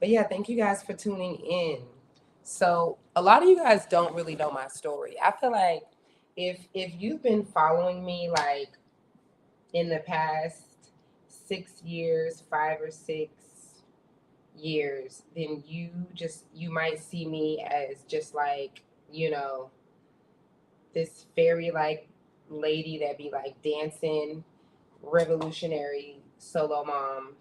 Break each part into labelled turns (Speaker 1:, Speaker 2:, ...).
Speaker 1: But yeah, thank you guys for tuning in. So a lot of you guys don't really know my story. I feel like if you've been following me like in the past 6 years, 5 or 6 years, then you might see me as just like, you know, this fairy like lady that be like dancing, revolutionary solo mom.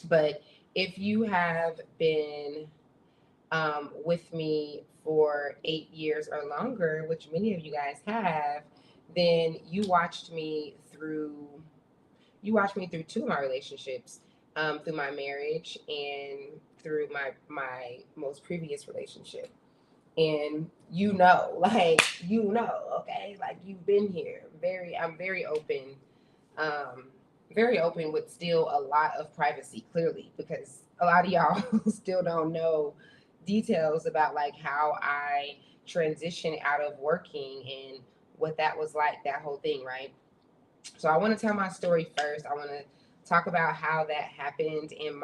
Speaker 1: But if you have been with me for 8 years or longer, which many of you guys have, then you watched me through two of my relationships, through my marriage and through my most previous relationship. And like okay, like you've been here. I'm um, very open with still a lot of privacy, clearly, because a lot of y'all still don't know details about like how I transitioned out of working and what that was like, that whole thing, right? So I want to tell my story first. I want to talk about how that happened in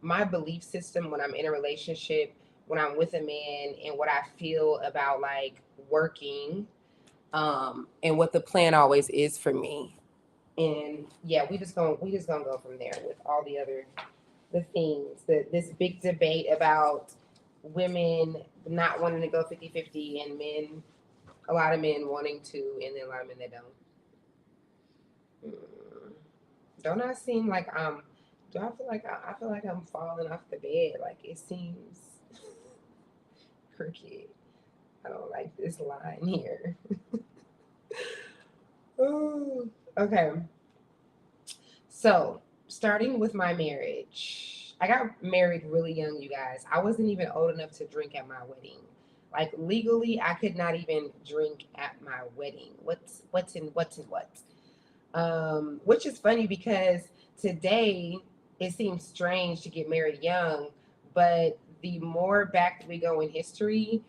Speaker 1: my belief system when I'm in a relationship, when I'm with a man, and what I feel about like working, and what the plan always is for me. And yeah, we just gonna go from there with all the things, this big debate about women not wanting to go 50-50 and men, a lot of men wanting to, and then a lot of men that don't. Mm. Don't I seem like I'm? Do I feel like I feel like I'm falling off the bed? Like it seems crooked. I don't like this line here. Ooh. Okay, so starting with my marriage, I got married really young. You guys, I wasn't even old enough to drink at my wedding. Like legally, I could not even drink at my wedding. What's in what? Which is funny because today it seems strange to get married young, but the more back we go in history,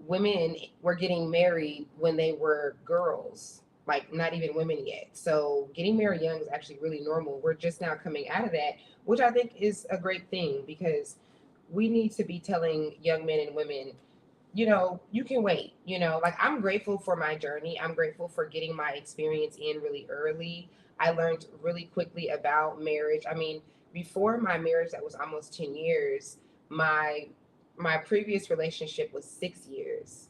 Speaker 1: women were getting married when they were girls, like not even women yet. So getting married young is actually really normal. We're just now coming out of that, which I think is a great thing because we need to be telling young men and women, you can wait. Like I'm grateful for my journey. I'm grateful for getting my experience in really early. I learned really quickly about marriage. I mean, before my marriage, that was almost 10 years, my my previous relationship was 6 years.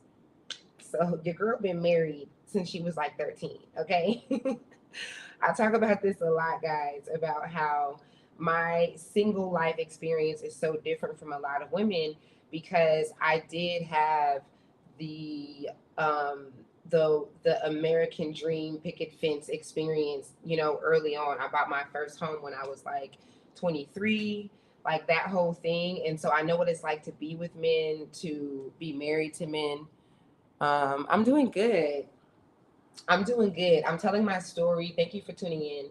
Speaker 1: So your girl been married since she was like 13, okay? I talk about this a lot, guys, about how my single life experience is so different from a lot of women because I did have the um the American dream picket fence experience, early on. I bought my first home when I was like 23, like that whole thing. And so I know what it's like to be with men, to be married to men. I'm doing good. I'm doing good. I'm telling my story. Thank you for tuning in.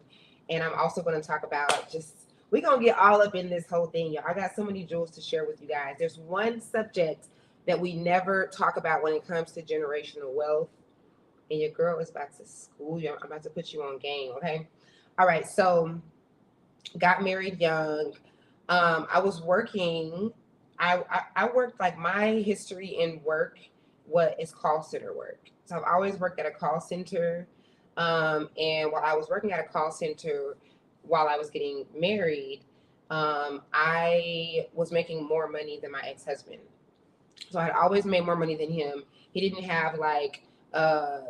Speaker 1: And I'm also going to talk about we're going to get all up in this whole thing, y'all. I got so many jewels to share with you guys. There's one subject that we never talk about when it comes to generational wealth. And your girl is about to school you. I'm about to put you on game, okay? All right. So, got married young. I was working. I worked like my history in work. What is call center work? So I've always worked at a call center. And while I was working at a call center, while I was getting married, I was making more money than my ex husband. So I had always made more money than him. He didn't have like uh,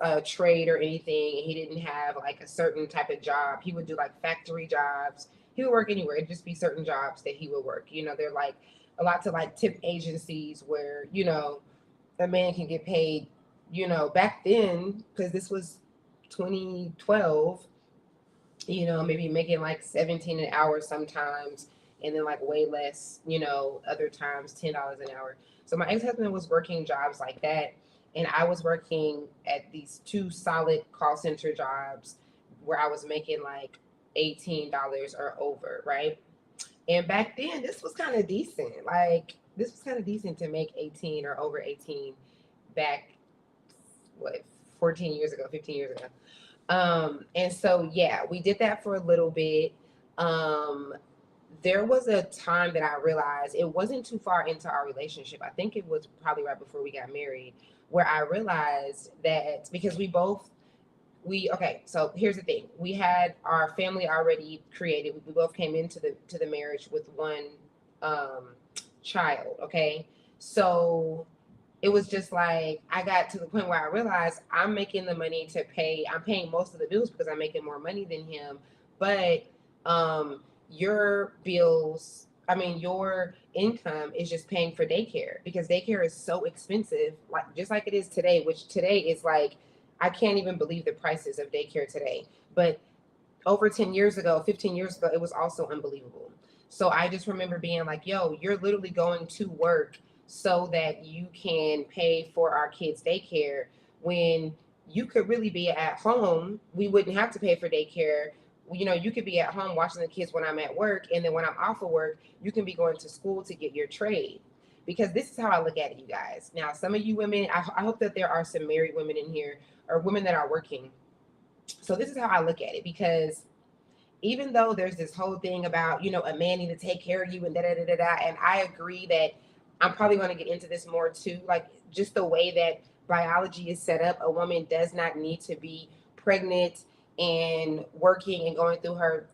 Speaker 1: a trade or anything. He didn't have like a certain type of job. He would do like factory jobs. He would work anywhere. It'd just be certain jobs that he would work. They're like a lot to like tip agencies where, a man can get paid, back then, because this was 2012, maybe making like 17 an hour sometimes, and then like way less, other times $10 an hour. So my ex-husband was working jobs like that, and I was working at these two solid call center jobs where I was making like $18 or over, right? And back then this was kind of decent. Like this was kind of decent to make 18 or over 18 back, what, 14 years ago, 15 years ago. And so yeah, we did that for a little bit. Um, there was a time that I realized, it wasn't too far into our relationship. I think it was probably right before we got married, where I realized that because okay, so here's the thing. We had our family already created. We both came into the marriage with one um child, okay? So it was just like I got to the point where I realized I'm making the money to pay. I'm paying most of the bills because I'm making more money than him. But um, your bills, I mean, your income is just paying for daycare because daycare is so expensive, like just like it is today. Which today is like I can't even believe the prices of daycare today. But over 10 years ago, 15 years ago, it was also unbelievable. So I just remember being like, yo, you're literally going to work so that you can pay for our kids' daycare when you could really be at home. We wouldn't have to pay for daycare. You know, you could be at home watching the kids when I'm at work. And then when I'm off of work, you can be going to school to get your trade. Because this is how I look at it, you guys. Now, some of you women, I hope that there are some married women in here or women that are working. So this is how I look at it, because even though there's this whole thing about, you know, a man need to take care of you and da da da da da, and I agree that I'm probably going to get into this more too, like just the way that biology is set up, a woman does not need to be pregnant and working and going through her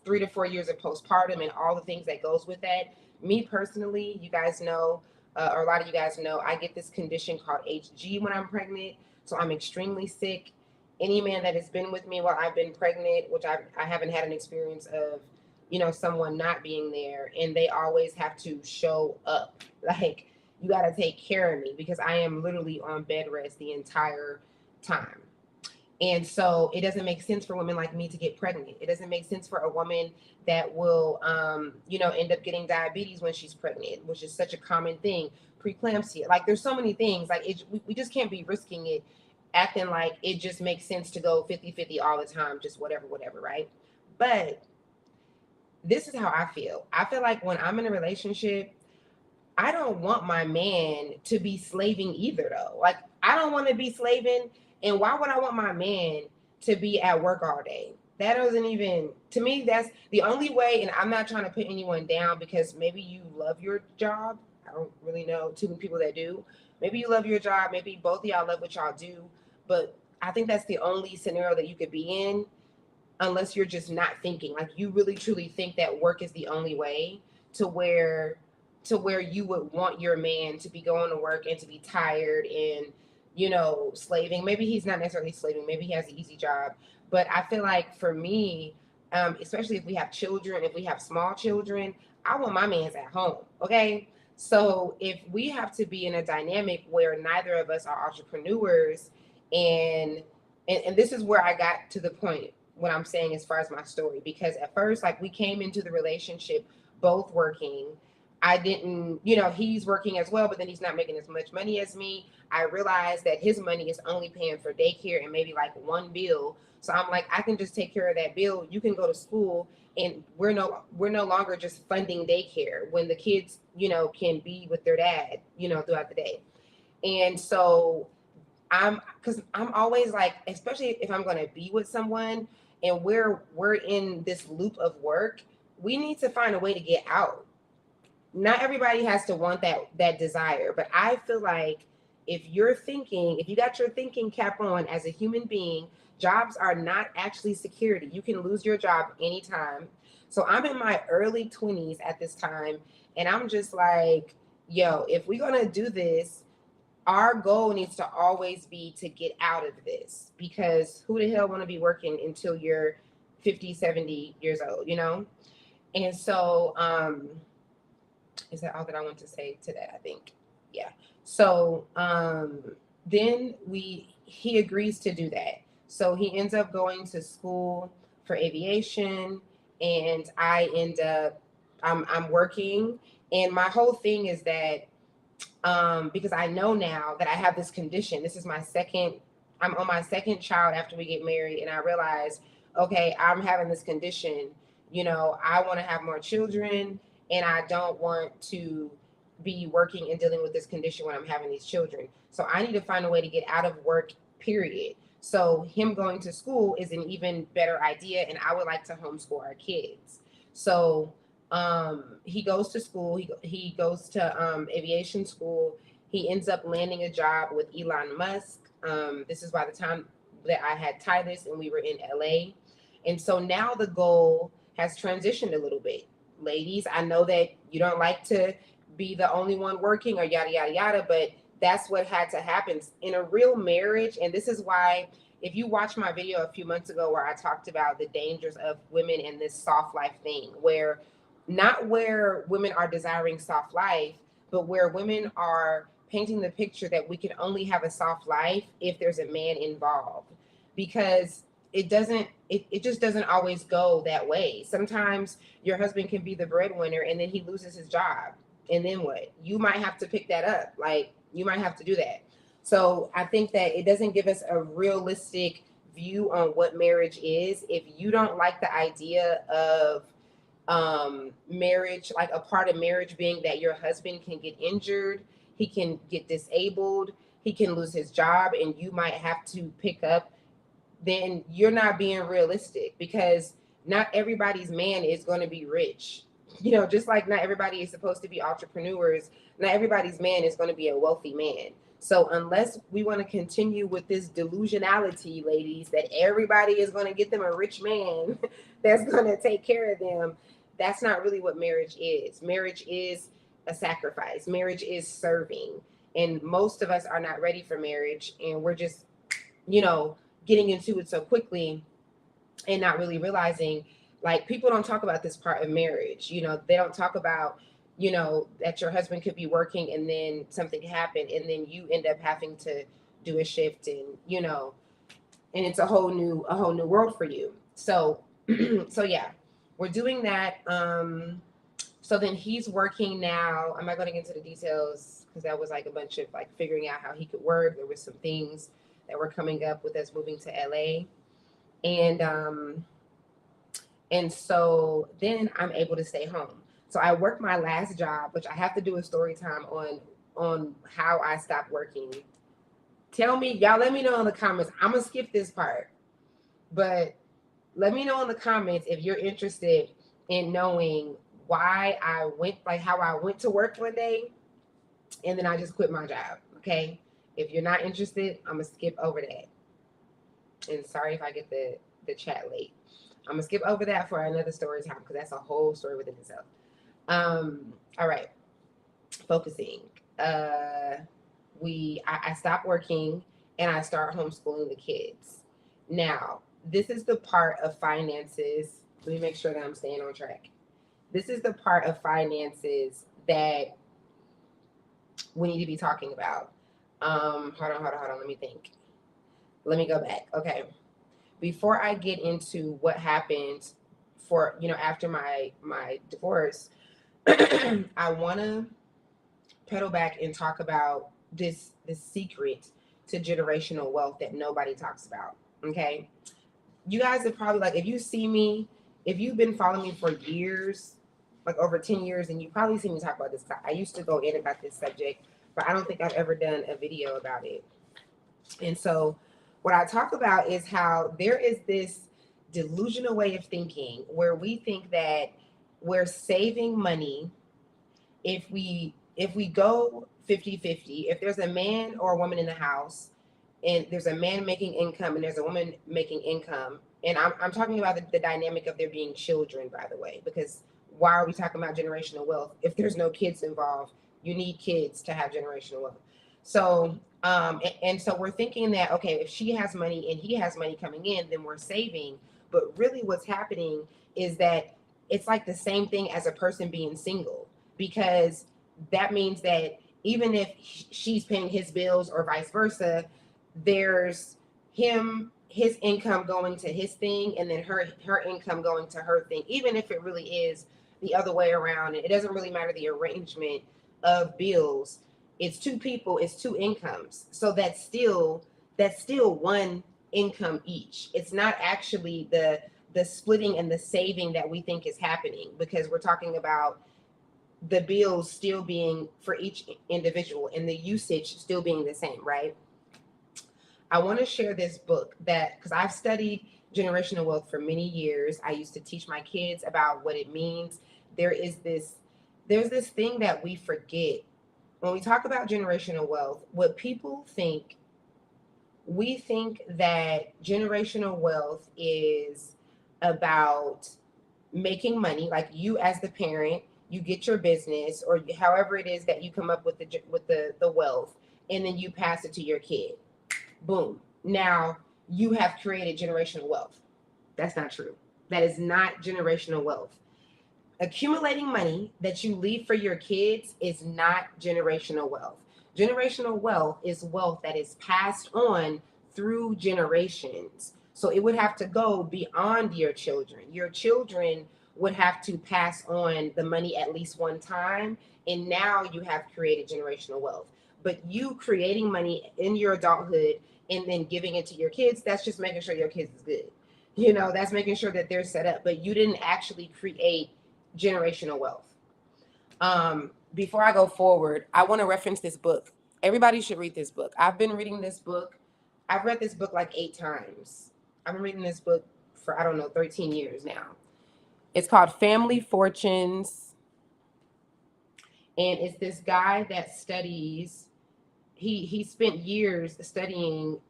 Speaker 1: 3 to 4 years of postpartum and all the things that goes with that. Me personally, you guys know, or a lot of you guys know, I get this condition called HG when I'm pregnant. So I'm extremely sick. Any man that has been with me while I've been pregnant, which I haven't had an experience of, you know, someone not being there, and they always have to show up. Like, you got to take care of me because I am literally on bed rest the entire time. And so it doesn't make sense for women like me to get pregnant. It doesn't make sense for a woman that will, you know, end up getting diabetes when she's pregnant, which is such a common thing. Preeclampsia. Like, there's so many things. Like, we just can't be risking it, acting like it just makes sense to go 50-50 all the time, just whatever, whatever, right? But this is how I feel. I feel like when I'm in a relationship, I don't want my man to be slaving either, though. Like, I don't want to be slaving. And why would I want my man to be at work all day? That doesn't even, to me, that's the only way. And I'm not trying to put anyone down because maybe you love your job. I don't really know too many people that do. Maybe you love your job. Maybe both of y'all love what y'all do. But I think that's the only scenario that you could be in, unless you're just not thinking. Like, you really truly think that work is the only way to where you would want your man to be going to work and to be tired and, you know, slaving. Maybe he's not necessarily slaving, maybe he has an easy job. But I feel like for me, especially if we have children, if we have small children, I want my man's at home. Okay. So if we have to be in a dynamic where neither of us are entrepreneurs, and this is where I got to the point, what I'm saying as far as my story, because at first, like, we came into the relationship both working. I didn't, you know, he's working as well, but then he's not making as much money as me. I realized that his money is only paying for daycare and maybe like one bill. So I'm like, I can just take care of that bill. You can go to school, and we're no longer just funding daycare when the kids, you know, can be with their dad, you know, throughout the day. And so because I'm always like, especially if I'm going to be with someone and we're in this loop of work, we need to find a way to get out. Not everybody has to want that desire, but I feel like if you got your thinking cap on as a human being, jobs are not actually security. You can lose your job anytime. So I'm in my early 20s at this time, and I'm just like, yo, if we're going to do this, our goal needs to always be to get out of this, because who the hell want to be working until you're 50, 70 years old, you know? And so, is that all that I want to say to that? I think, yeah. So then he agrees to do that. So he ends up going to school for aviation, and I end up I'm working, and my whole thing is that because I know now that I have this condition. This is I'm on my second child after we get married, and I realize, okay, I'm having this condition. You know, I want to have more children, and I don't want to be working and dealing with this condition when I'm having these children. So I need to find a way to get out of work, period. So him going to school is an even better idea, and I would like to homeschool our kids. So He goes to school. He goes to aviation school. He ends up landing a job with Elon Musk. This is by the time that I had Titus and we were in LA. And so now the goal has transitioned a little bit. Ladies, I know that you don't like to be the only one working or yada, yada, yada, but that's what had to happen in a real marriage. And this is why, if you watch my video a few months ago where I talked about the dangers of women in this soft life thing, where not where women are desiring soft life, but where women are painting the picture that we can only have a soft life if there's a man involved. Because it just doesn't always go that way. Sometimes your husband can be the breadwinner and then he loses his job. And then what? You might have to pick that up. Like, you might have to do that. So I think that it doesn't give us a realistic view on what marriage is. If you don't like the idea of marriage, like a part of marriage being that your husband can get injured, he can get disabled, he can lose his job, and you might have to pick up, then you're not being realistic, because not everybody's man is going to be rich. You know, just like not everybody is supposed to be entrepreneurs, not everybody's man is going to be a wealthy man. So unless we want to continue with this delusionality, ladies, that everybody is going to get them a rich man that's going to take care of them, that's not really what marriage is. Marriage is a sacrifice. Marriage is serving. And most of us are not ready for marriage, and we're just, you know, getting into it so quickly and not really realizing, like, people don't talk about this part of marriage. You know, they don't talk about, you know, that your husband could be working and then something happened and then you end up having to do a shift, and, you know, and it's a whole new world for you. So so yeah, we're doing that. So then he's working now. I'm not going to get into the details because that was like a bunch of like figuring out how he could work. There was some things that were coming up with us moving to LA. And so then I'm able to stay home. So I worked my last job, which I have to do a story time on how I stopped working. Tell me, y'all, let me know in the comments. I'm gonna skip this part, but let me know in the comments if you're interested in knowing why I went, like how I went to work one day and then I just quit my job. Okay. If you're not interested, I'm gonna skip over that. And sorry if I get the chat late. I'm gonna skip over that for another story time because that's a whole story within itself. All right. Focusing. I stopped working and I start homeschooling the kids. Now, this is the part of finances. Let me make sure that I'm staying on track. This is the part of finances that we need to be talking about. Hold on. Let me think. Let me go back. Okay. Before I get into what happened for, you know, after my divorce, I want to pedal back and talk about this secret to generational wealth that nobody talks about. Okay. You guys are probably like, if you see me, if you've been following me for years, like over 10 years, and you probably see me talk about this. I used to go in about this subject, but I don't think I've ever done a video about it. And so what I talk about is how there is this delusional way of thinking where we think that we're saving money if we go 50-50, if there's a man or a woman in the house and there's a man making income and there's a woman making income, and I'm talking about the dynamic of there being children, by the way, because why are we talking about generational wealth if there's no kids involved? You need kids to have generational wealth. So and so we're thinking that, okay, if she has money and he has money coming in, then we're saving. But really what's happening is that it's like the same thing as a person being single, because that means that even if she's paying his bills or vice versa, there's his income going to his thing and then her income going to her thing, even if it really is the other way around. It doesn't really matter the arrangement of bills. It's two people, it's two incomes. So that's still one income each. It's not actually the splitting and the saving that we think is happening, because we're talking about the bills still being for each individual and the usage still being the same, right? I want to share this book that, because I've studied generational wealth for many years. I used to teach my kids about what it means. there's this thing that we forget when we talk about generational wealth. What people think, we think that generational wealth is about making money, like you as the parent, you get your business or however it is that you come up with the wealth, and then you pass it to your kid. Boom. Now you have created generational wealth. That's not true. That is not generational wealth. Accumulating money that you leave for your kids is not generational wealth. Generational wealth is wealth that is passed on through generations. So it would have to go beyond your children. Your children would have to pass on the money at least one time, and now you have created generational wealth. But you creating money in your adulthood and then giving it to your kids, that's just making sure your kids is good. That's making sure that they're set up, but you didn't actually create generational wealth. Before I go forward, I want to reference this book. Everybody should read this book. I've been reading this book. I've read this book like 8 times. I've been reading this book for, I don't know, 13 years now. It's called Family Fortunes. And it's this guy that studies, he spent years studying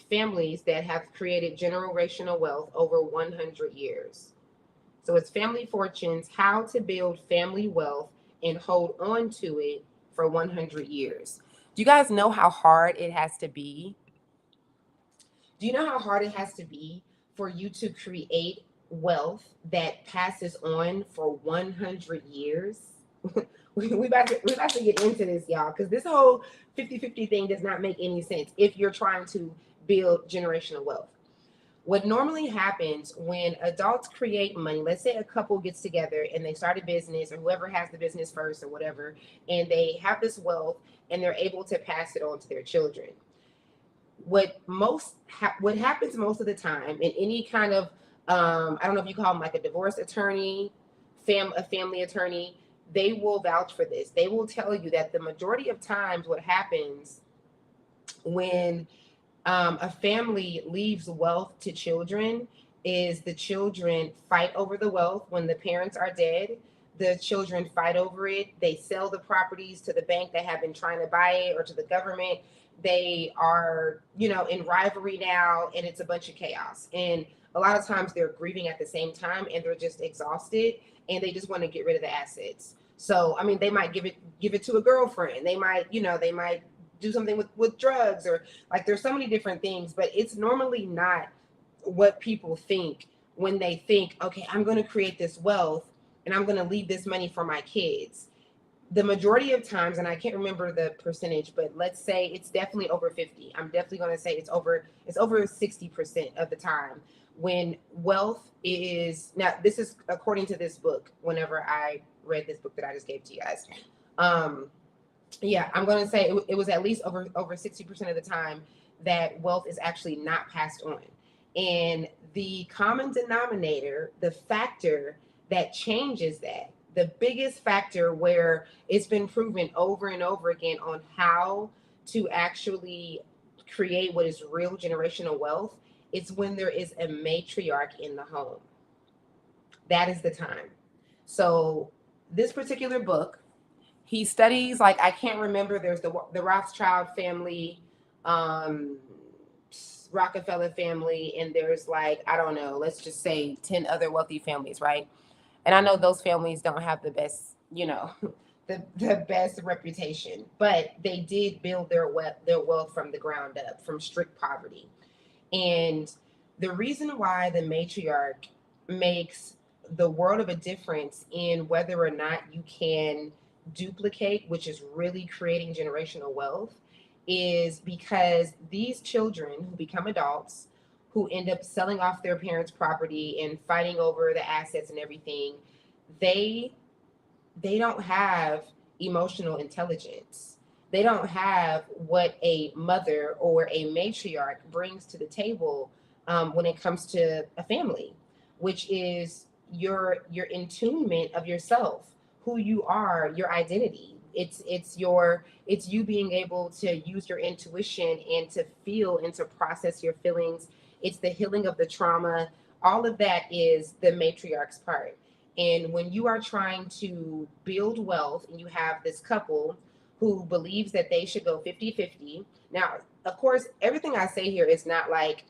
Speaker 1: families that have created generational wealth over 100 years. So it's Family Fortunes, How to Build Family Wealth and Hold On to It for 100 Years. Do you guys know how hard it has to be? Do you know how hard it has to be for you to create wealth that passes on for 100 years? We're about to get into this, y'all, because this whole 50-50 thing does not make any sense if you're trying to build generational wealth. What normally happens when adults create money, let's say a couple gets together and they start a business, or whoever has the business first or whatever, and they have this wealth and they're able to pass it on to their children. What happens most of the time in any kind of, I don't know if you call them like a divorce attorney, a family attorney, they will vouch for this. They will tell you that the majority of times what happens when a family leaves wealth to children is the children fight over the wealth when the parents are dead. The children fight over it. They sell the properties to the bank that have been trying to buy it, or to the government. They are, in rivalry now, and it's a bunch of chaos. And a lot of times they're grieving at the same time, and they're just exhausted, and they just want to get rid of the assets. So, I mean, they might give it to a girlfriend. They might do something with drugs, or like there's so many different things, but it's normally not what people think when they think, okay, I'm going to create this wealth and I'm going to leave this money for my kids. The majority of times, and I can't remember the percentage, but let's say it's definitely over 50. I'm definitely going to say it's over 60% of the time when wealth is, now this is according to this book, whenever I read this book that I just gave to you guys. Yeah, I'm going to say it was at least over 60% of the time that wealth is actually not passed on. And the common denominator, the factor that changes that, the biggest factor where it's been proven over and over again on how to actually create what is real generational wealth, it's when there is a matriarch in the home. That is the time. So this particular book, he studies, like, I can't remember, there's the Rothschild family, Rockefeller family, and there's like, I don't know, let's just say 10 other wealthy families, right? And I know those families don't have the best, the best reputation, but they did build their wealth from the ground up, from strict poverty. And the reason why the matriarch makes the world of a difference in whether or not you can duplicate, which is really creating generational wealth, is because these children who become adults, who end up selling off their parents' property and fighting over the assets and everything, they don't have emotional intelligence. They don't have what a mother or a matriarch brings to the table when it comes to a family, which is your attunement of yourself, who you are, your identity. It's you being able to use your intuition and to feel and to process your feelings. It's the healing of the trauma. All of that is the matriarch's part. And when you are trying to build wealth and you have this couple who believes that they should go 50-50. Now, of course, everything I say here is not like,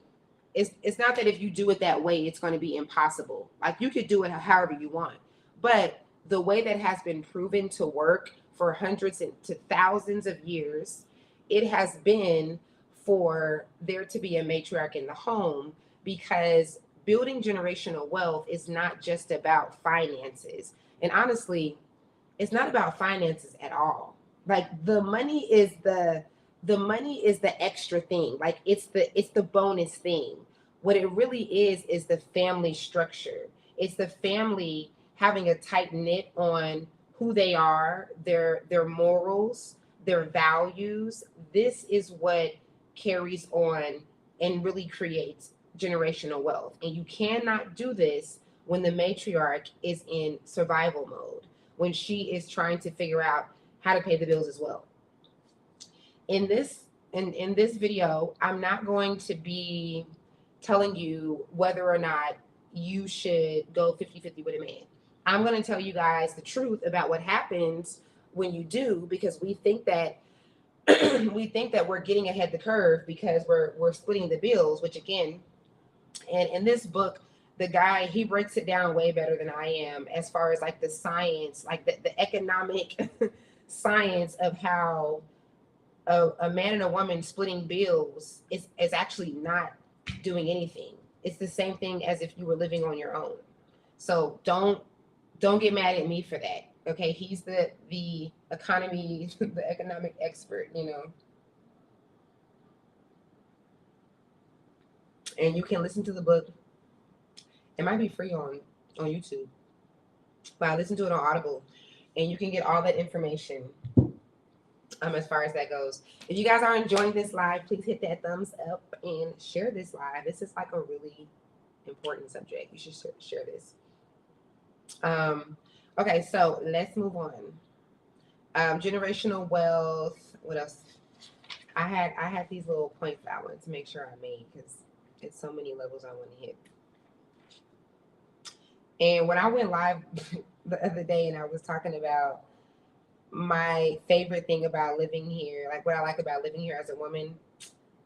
Speaker 1: it's not that if you do it that way, it's going to be impossible. Like you could do it however you want. But the way that has been proven to work for hundreds to thousands of years, it has been for there to be a matriarch in the home, because building generational wealth is not just about finances. And honestly, it's not about finances at all. Like the money is the extra thing. Like it's the bonus thing. What it really is the family structure. It's the family having a tight knit on who they are, their morals, their values. This is what carries on and really creates generational wealth. And you cannot do this when the matriarch is in survival mode, when she is trying to figure out how to pay the bills as well. In this video, I'm not going to be telling you whether or not you should go 50-50 with a man. I'm going to tell you guys the truth about what happens when you do, because we think that we think that we're getting ahead the curve because we're splitting the bills, which again, and in this book, the guy, he breaks it down way better than I am as far as like the science, like the economic science of how a man and a woman splitting bills is actually not doing anything. It's the same thing as if you were living on your own. So don't get mad at me for that. Okay, he's the economy, the economic expert, you know. And you can listen to the book. It might be free on YouTube, but I listen to it on Audible, and you can get all that information as far as that goes. If you guys are enjoying this live, please hit that thumbs up and share this live. This is like a really important subject. You should share this. Okay, so let's move on. Generational wealth. What else? I had these little points that I wanted to make sure I made because it's so many levels I want to hit. And when I went live the other day and I was talking about my favorite thing about living here, like what I like about living here as a woman,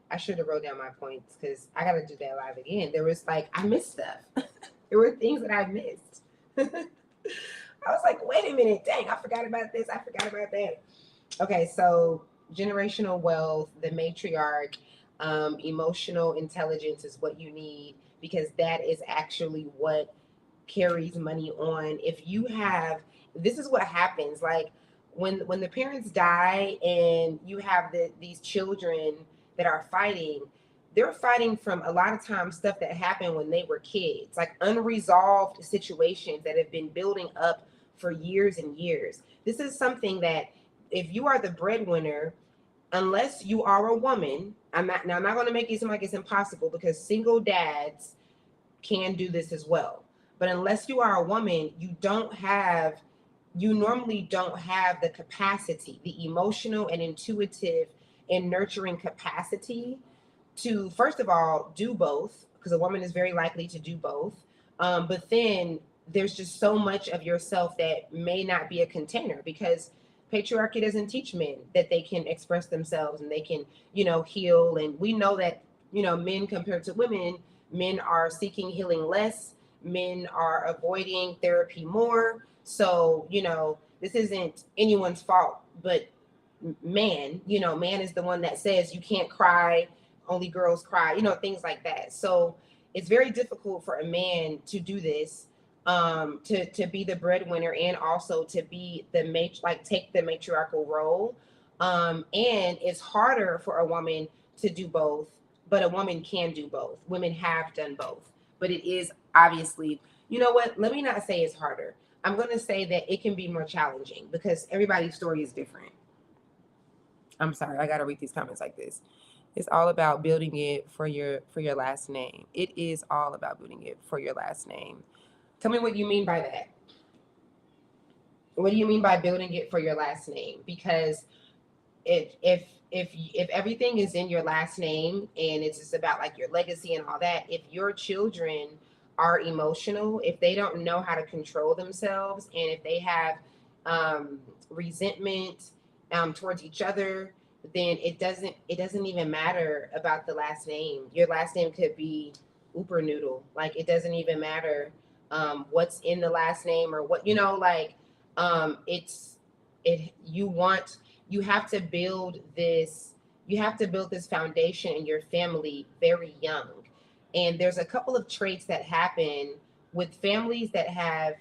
Speaker 1: I should have wrote down my points because I got to do that live again. There was like, I missed stuff. There were things that I missed. I was like, wait a minute, dang, I forgot about this. I forgot about that. Okay, so generational wealth, the matriarch, emotional intelligence is what you need, because that is actually what carries money on. If you have, this is what happens, like when the parents die and you have these children that are fighting, they're fighting from a lot of times stuff that happened when they were kids, like unresolved situations that have been building up for years and years. This is something that if you are the breadwinner, unless you are a woman, I'm not going to make it seem like it's impossible, because single dads can do this as well. But unless you are a woman, you normally don't have the capacity, the emotional and intuitive and nurturing capacity to, first of all, do both, because a woman is very likely to do both. But then there's just so much of yourself that may not be a container, because patriarchy doesn't teach men that they can express themselves and they can, heal. And we know that, men compared to women, men are seeking healing less, men are avoiding therapy more. So, this isn't anyone's fault, but man is the one that says you can't cry, only girls cry, things like that. So it's very difficult for a man to do this, to be the breadwinner and also to be take the matriarchal role. And it's harder for a woman to do both, but a woman can do both. Women have done both, but it is obviously, let me not say it's harder. I'm going to say that it can be more challenging because everybody's story is different. I'm sorry, I got to read these comments like this. It's all about building it for your last name. It is all about building it for your last name. Tell me what you mean by that. What do you mean by building it for your last name? Because if everything is in your last name and it's just about like your legacy and all that, if your children are emotional, if they don't know how to control themselves, and if they have resentment towards each other, then it doesn't even matter about the last name. Your last name could be Ooper Noodle. Like it doesn't even matter what's in the last name or what like it's it you have to build this foundation in your family very young. And there's a couple of traits that happen with families that have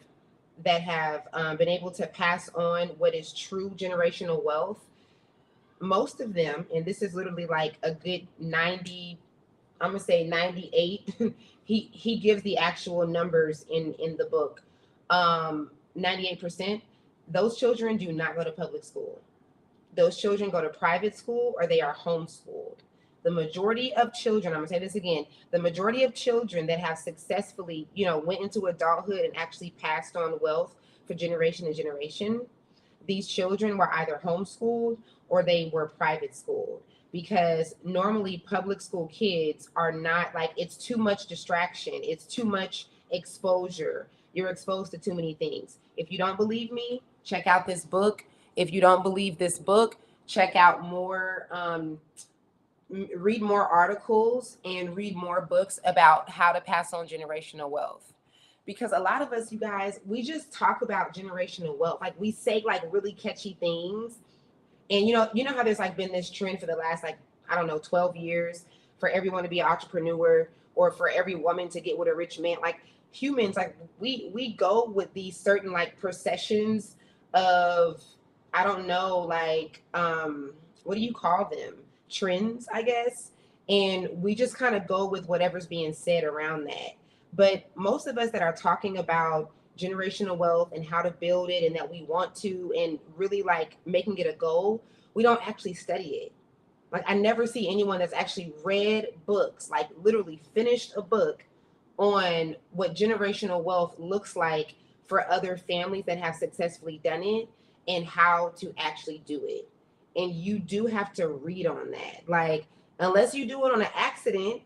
Speaker 1: been able to pass on what is true generational wealth. Most of them, and this is literally like a good 90, I'm gonna say 98. He gives the actual numbers in the book. 98%. Those children do not go to public school. Those children go to private school or they are homeschooled. The majority of children, I'm gonna say this again, the majority of children that have successfully, went into adulthood and actually passed on wealth for generation and generation, these children were either homeschooled or they were private schooled. Because normally public school kids are not, like, it's too much distraction, it's too much exposure. You're exposed to too many things. If you don't believe me, check out this book. If you don't believe this book, check out more, read more articles and read more books about how to pass on generational wealth. Because a lot of us, you guys, we just talk about generational wealth. Like we say like really catchy things. And you know how there's like been this trend for the last, like, I don't know, 12 years for everyone to be an entrepreneur or for every woman to get with a rich man. Like humans, like we go with these certain like processions of, I don't know, like what do you call them? Trends, I guess. And we just kind of go with whatever's being said around that. But most of us that are talking about generational wealth and how to build it and that we want to and really like making it a goal, we don't actually study it. Like I never see anyone that's actually read books, like literally finished a book on what generational wealth looks like for other families that have successfully done it and how to actually do it. And you do have to read on that. Like, unless you do it on an accident.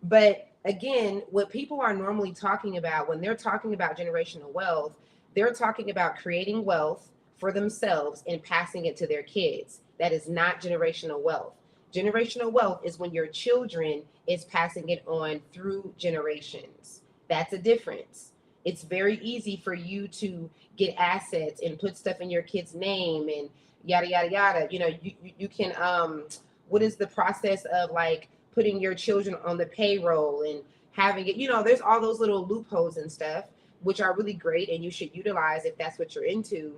Speaker 1: But again, what people are normally talking about when they're talking about generational wealth, they're talking about creating wealth for themselves and passing it to their kids. That is not generational wealth. Generational wealth is when your children is passing it on through generations. That's a difference. It's very easy for you to get assets and put stuff in your kid's name and yada yada yada. You can what is the process of like putting your children on the payroll and having it, there's all those little loopholes and stuff, which are really great and you should utilize if that's what you're into.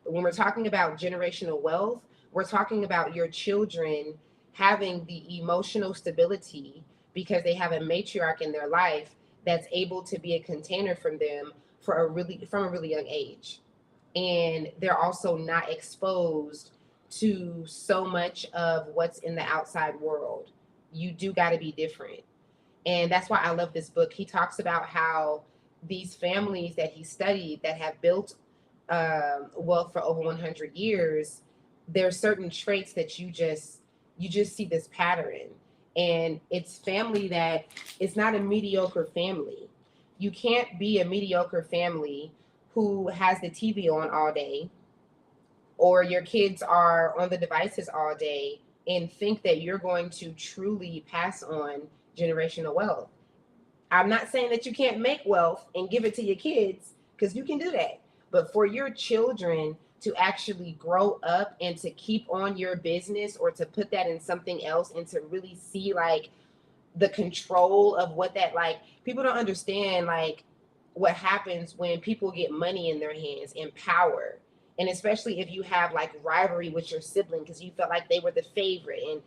Speaker 1: But when we're talking about generational wealth, we're talking about your children having the emotional stability because they have a matriarch in their life that's able to be a container from them from a really young age. And they're also not exposed to so much of what's in the outside world. You do got to be different. And that's why I love this book. He talks about how these families that he studied that have built wealth for over 100 years, there are certain traits that you just see this pattern. And it's family that it's not a mediocre family. You can't be a mediocre family who has the TV on all day, or your kids are on the devices all day and think that you're going to truly pass on generational wealth. I'm not saying that you can't make wealth and give it to your kids, because you can do that. But for your children to actually grow up and to keep on your business or to put that in something else and to really see like the control of what that, like, people don't understand like what happens when people get money in their hands and power. And especially if you have like rivalry with your sibling because you felt like they were the favorite and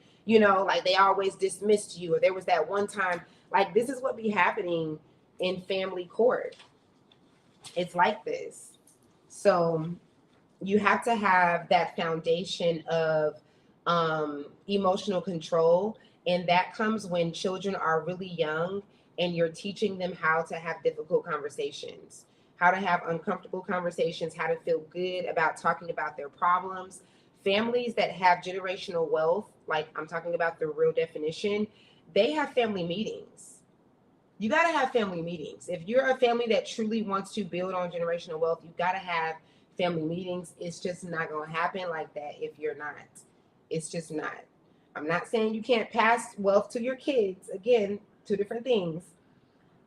Speaker 1: like they always dismissed you, or there was that one time, like this is what be happening in family court. It's like this. So you have to have that foundation of emotional control. And that comes when children are really young and you're teaching them how to have difficult conversations, how to have uncomfortable conversations, how to feel good about talking about their problems. Families that have generational wealth, like I'm talking about the real definition, they have family meetings. You got to have family meetings. If you're a family that truly wants to build on generational wealth, you got to have family meetings. It's just not going to happen like that if you're not. It's just not. I'm not saying you can't pass wealth to your kids. Again, two different things.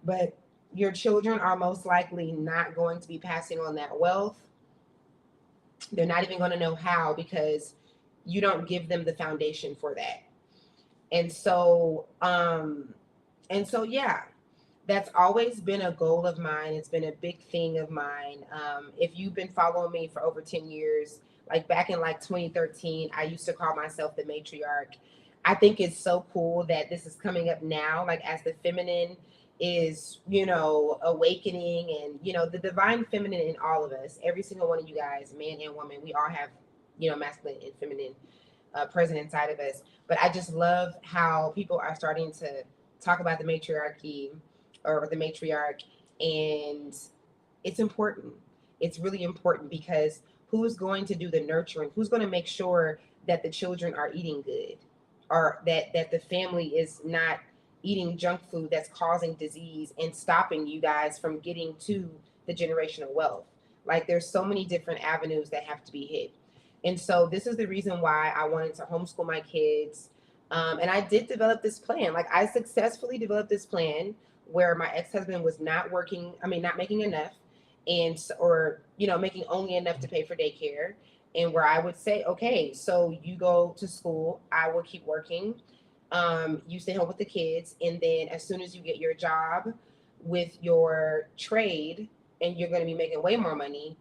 Speaker 1: But your children are most likely not going to be passing on that wealth. They're not even going to know how because you don't give them the foundation for that. And so, yeah, that's always been a goal of mine. It's been a big thing of mine. If you've been following me for over 10 years, like back in like 2013, I used to call myself the matriarch. I think it's so cool that this is coming up now, like as the feminine is, awakening, and, the divine feminine in all of us, every single one of you guys, man and woman, we all have, masculine and feminine present inside of us. But I just love how people are starting to talk about the matriarchy or the matriarch, and it's important. It's really important because who's going to do the nurturing? Who's going to make sure that the children are eating good, or that the family is not eating junk food that's causing disease and stopping you guys from getting to the generational wealth? Like, there's so many different avenues that have to be hit. And so this is the reason why I wanted to homeschool my kids. And I did develop this plan. Like, I successfully developed this plan where my ex-husband was not working, not making enough, and or making only enough to pay for daycare, and where I would say, okay, so you go to school, I will keep working, you stay home with the kids, and then as soon as you get your job with your trade, and you're going to be making way more money,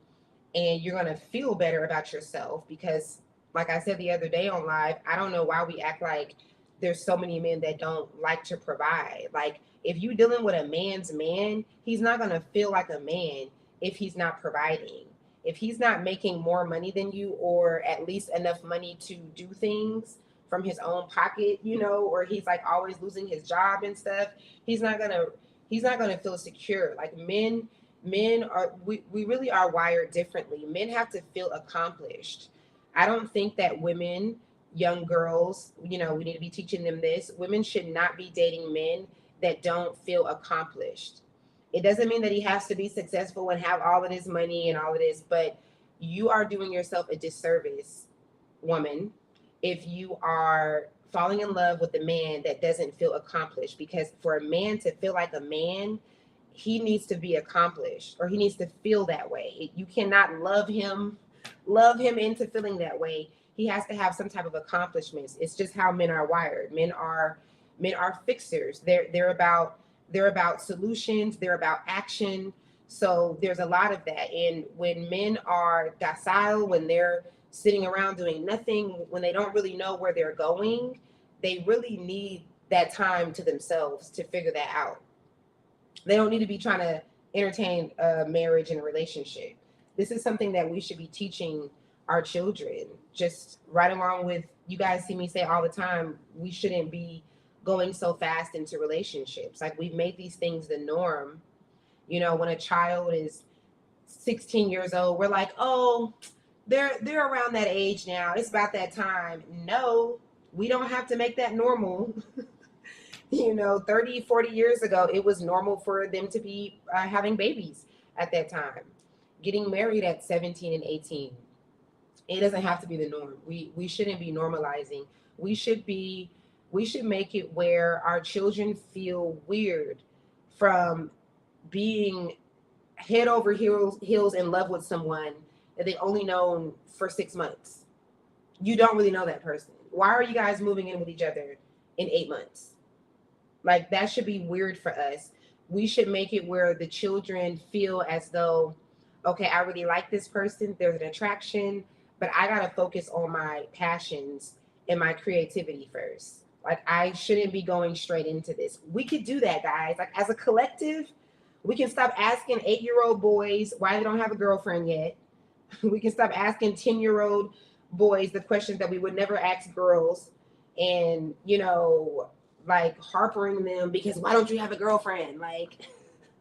Speaker 1: and you're going to feel better about yourself, because like I said the other day on live, I don't know why we act like there's so many men that don't like to provide. Like, if you're dealing with a man's man, he's not going to feel like a man if he's not providing. If he's not making more money than you, or at least enough money to do things from his own pocket, or he's like always losing his job and stuff, he's not going to feel secure. Like, men are, we really are wired differently. Men have to feel accomplished. I don't think that women, young girls, we need to be teaching them this. Women should not be dating men that don't feel accomplished. It doesn't mean that he has to be successful and have all of this money and all of this, but you are doing yourself a disservice, woman, if you are falling in love with a man that doesn't feel accomplished. Because for a man to feel like a man, he needs to be accomplished, or he needs to feel that way. You cannot love him into feeling that way. He has to have some type of accomplishments. It's just how men are wired. Men are fixers. They're about solutions. They're about action. So there's a lot of that. And when men are docile, when they're sitting around doing nothing, when they don't really know where they're going, they really need that time to themselves to figure that out. They don't need to be trying to entertain a marriage and a relationship. This is something that we should be teaching our children. Just right along with, you guys see me say all the time, we shouldn't be going so fast into relationships. Like, we've made these things the norm. When a child is 16 years old, we're like, oh, they're around that age now. It's about that time. No, we don't have to make that normal. 30, 40 years ago, it was normal for them to be having babies at that time, getting married at 17 and 18. It doesn't have to be the norm. We shouldn't be normalizing. We should make it where our children feel weird from being head over heels in love with someone that they only known for 6 months. You don't really know that person. Why are you guys moving in with each other in 8 months? Like, that should be weird for us. We should make it where the children feel as though, okay, I really like this person. There's an attraction, but I got to focus on my passions and my creativity first. Like, I shouldn't be going straight into this. We could do that, guys. Like, as a collective, we can stop asking 8-year-old boys why they don't have a girlfriend yet. We can stop asking 10-year-old boys the questions that we would never ask girls. And, like, harpering them because why don't you have a girlfriend? Like,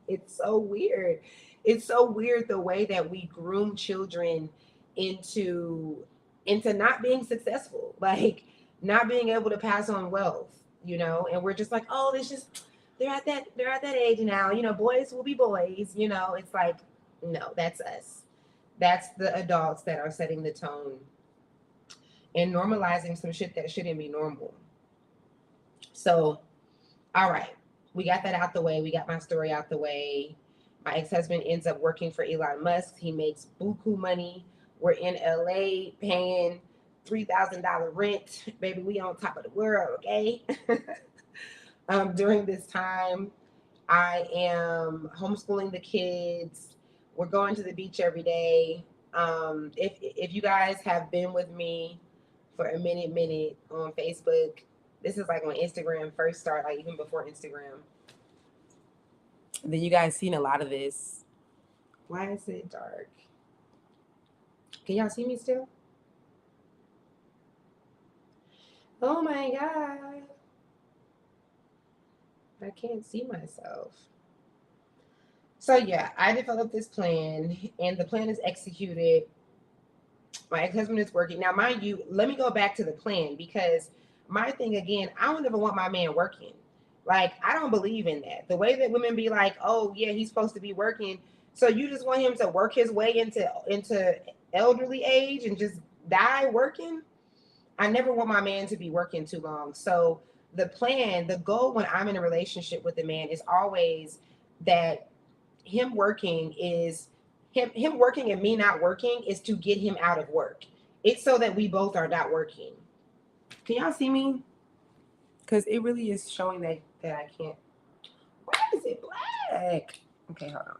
Speaker 1: it's so weird. It's so weird the way that we groom children into not being successful, like not being able to pass on wealth, and we're just like, oh, they're at that age now. You know, boys will be boys. You know, it's like, no, that's us. That's the adults that are setting the tone and normalizing some shit that shouldn't be normal. So, all right, we got that out the way. We got my story out the way. My ex-husband ends up working for Elon Musk. He makes buku money. We're in LA paying $3,000 rent. Baby, we on top of the world, okay? During this time, I am homeschooling the kids. We're going to the beach every day. If you guys have been with me for a minute on Facebook, this is like when Instagram first started, like even before Instagram. Then you guys seen a lot of this. Why is it dark? Can y'all see me still? Oh my God. I can't see myself. So yeah, I developed this plan and the plan is executed. My ex-husband is working. Now, mind you, let me go back to the plan because my thing again, I don't ever want my man working. Like, I don't believe in that. The way that women be like, oh yeah, he's supposed to be working. So you just want him to work his way into elderly age and just die working? I never want my man to be working too long. So the plan, the goal when I'm in a relationship with a man is always that him working is him working and me not working is to get him out of work. It's so that we both are not working. Can y'all see me? Because it really is showing that I can't. Why is it black? Okay, hold on.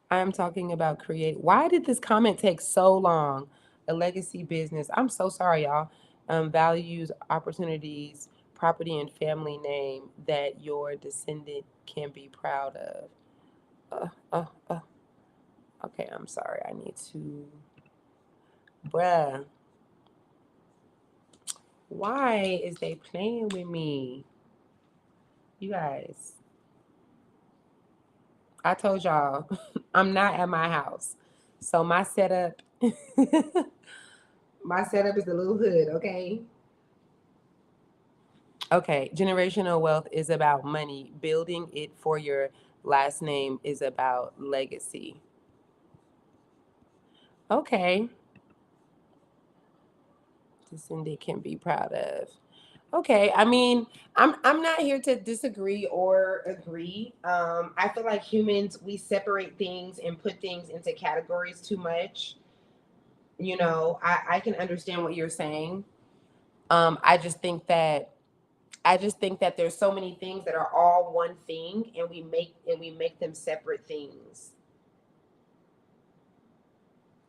Speaker 1: I am talking about create. Why did this comment take so long? A legacy business. I'm so sorry, y'all. Values, opportunities, property, and family name that your descendant can be proud of. Uh, uh, uh. Okay, I'm sorry. I need to. Bruh. Why is they playing with me? You guys. I told y'all I'm not at my house. So my setup my setup is the little hood, okay? Okay, generational wealth is about money. Building it for your last name is about legacy. Okay. Descendant can be proud of. Okay, I mean, I'm not here to disagree or agree. I feel like humans we separate things and put things into categories too much. You know, I can understand what you're saying. I just think that there's so many things that are all one thing and we make them separate things.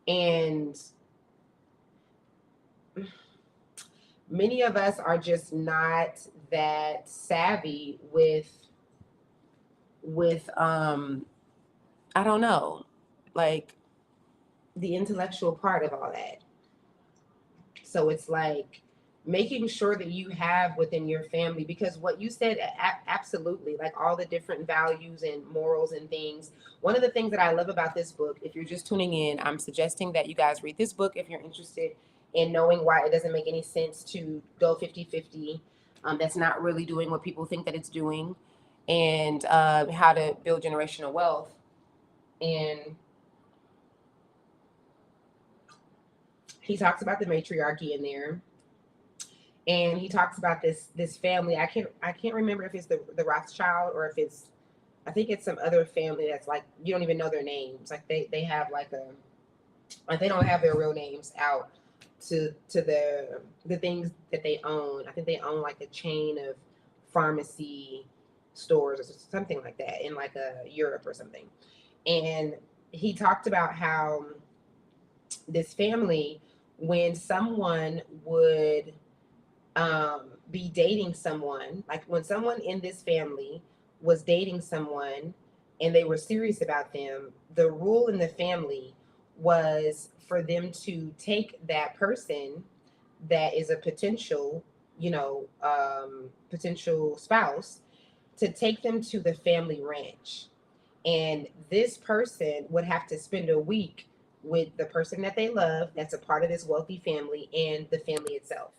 Speaker 1: And many of us are just not that savvy with I don't know, like the intellectual part of all that. So it's like making sure that you have within your family, because what you said, absolutely, like all the different values and morals and things. One of the things that I love about this book, if you're just tuning in, I'm suggesting that you guys read this book if you're interested in knowing why it doesn't make any sense to go 50-50. That's not really doing what people think that it's doing, and how to build generational wealth. And he talks about the matriarchy in there, and he talks about this family. I can't remember if it's the Rothschild or if it's, I think it's some other family that's like you don't even know their names. Like they have like they don't have their real names out to the things that they own. I think they own like a chain of pharmacy stores or something like that in like a Europe or something. And he talked about how this family, when someone would be dating someone, like when someone in this family was dating someone and they were serious about them, the rule in the family was for them to take that person that is a potential, potential spouse, to take them to the family ranch. And this person would have to spend a week with the person that they love that's a part of this wealthy family and the family itself.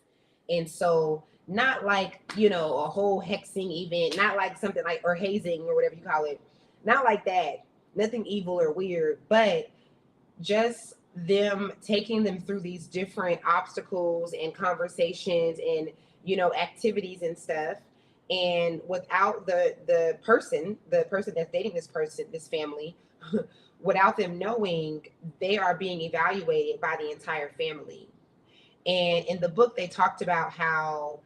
Speaker 1: And so not like, a whole hexing event, not like something like, or hazing or whatever you call it, not like that, nothing evil or weird, but just them taking them through these different obstacles and conversations and activities and stuff, and without the person that's dating this family, without them knowing, they are being evaluated by the entire family. And in the book they talked about how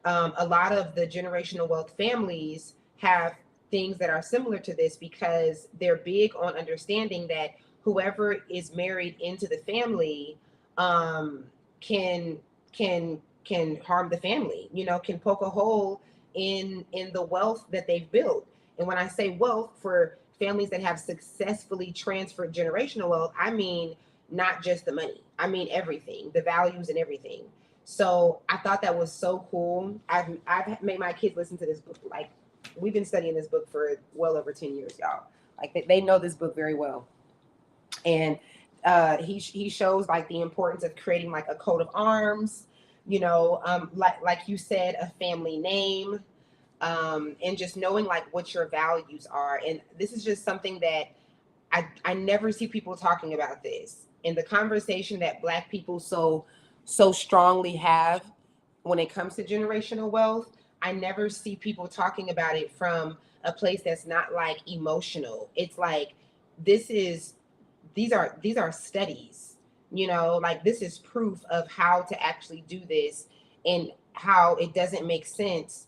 Speaker 1: a lot of the generational wealth families have things that are similar to this, because they're big on understanding that whoever is married into the family um, can can harm the family. Can poke a hole in the wealth that they've built. And when I say wealth, for families that have successfully transferred generational wealth, I mean not just the money. I mean everything, the values and everything. So I thought that was so cool. I've made my kids listen to this book. Like, we've been studying this book for well over 10 years, y'all. Like, they know this book very well. And he shows like the importance of creating like a coat of arms, like you said, a family name, and just knowing like what your values are. And this is just something that I never see people talking about this. In the conversation that Black people so strongly have when it comes to generational wealth, I never see people talking about it from a place that's not like emotional. It's like, this is these are studies, like this is proof of how to actually do this, and how it doesn't make sense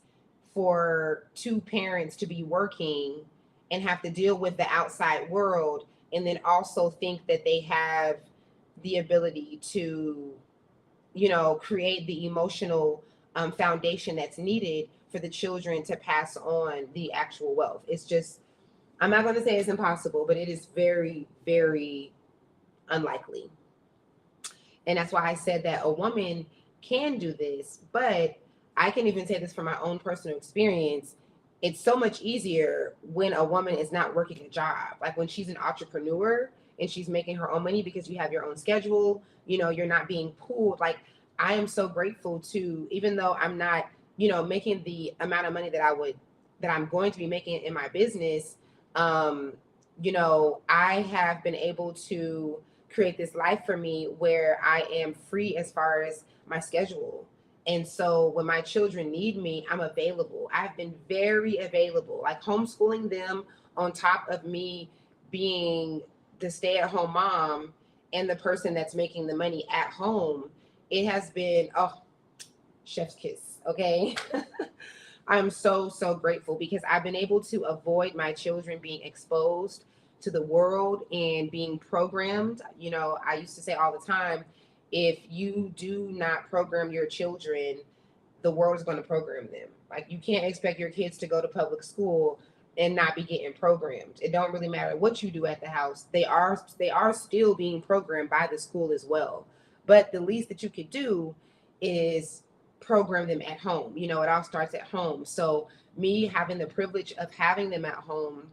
Speaker 1: for two parents to be working and have to deal with the outside world, and then also think that they have the ability to create the emotional foundation that's needed for the children to pass on the actual wealth. It's just, I'm not going to say it's impossible, but it is very, very unlikely. And that's why I said that a woman can do this, but I can even say this from my own personal experience. It's so much easier when a woman is not working a job. Like when she's an entrepreneur and she's making her own money, because you have your own schedule, you're not being pulled. Like, I am so grateful to, even though I'm not, making the amount of money that I'm going to be making in my business, um, I have been able to create this life for me where I am free as far as my schedule. And so when my children need me, I'm available. I've been very available, like homeschooling them on top of me being the stay-at-home mom and the person that's making the money at home. It has been, oh, chef's kiss, okay? I'm so grateful, because I've been able to avoid my children being exposed to the world and being programmed. I used to say all the time, if you do not program your children, the world is going to program them. Like, you can't expect your kids to go to public school and not be getting programmed. It don't really matter what you do at the house. They are still being programmed by the school as well. But the least that you could do is program them at home. It all starts at home. So me having the privilege of having them at home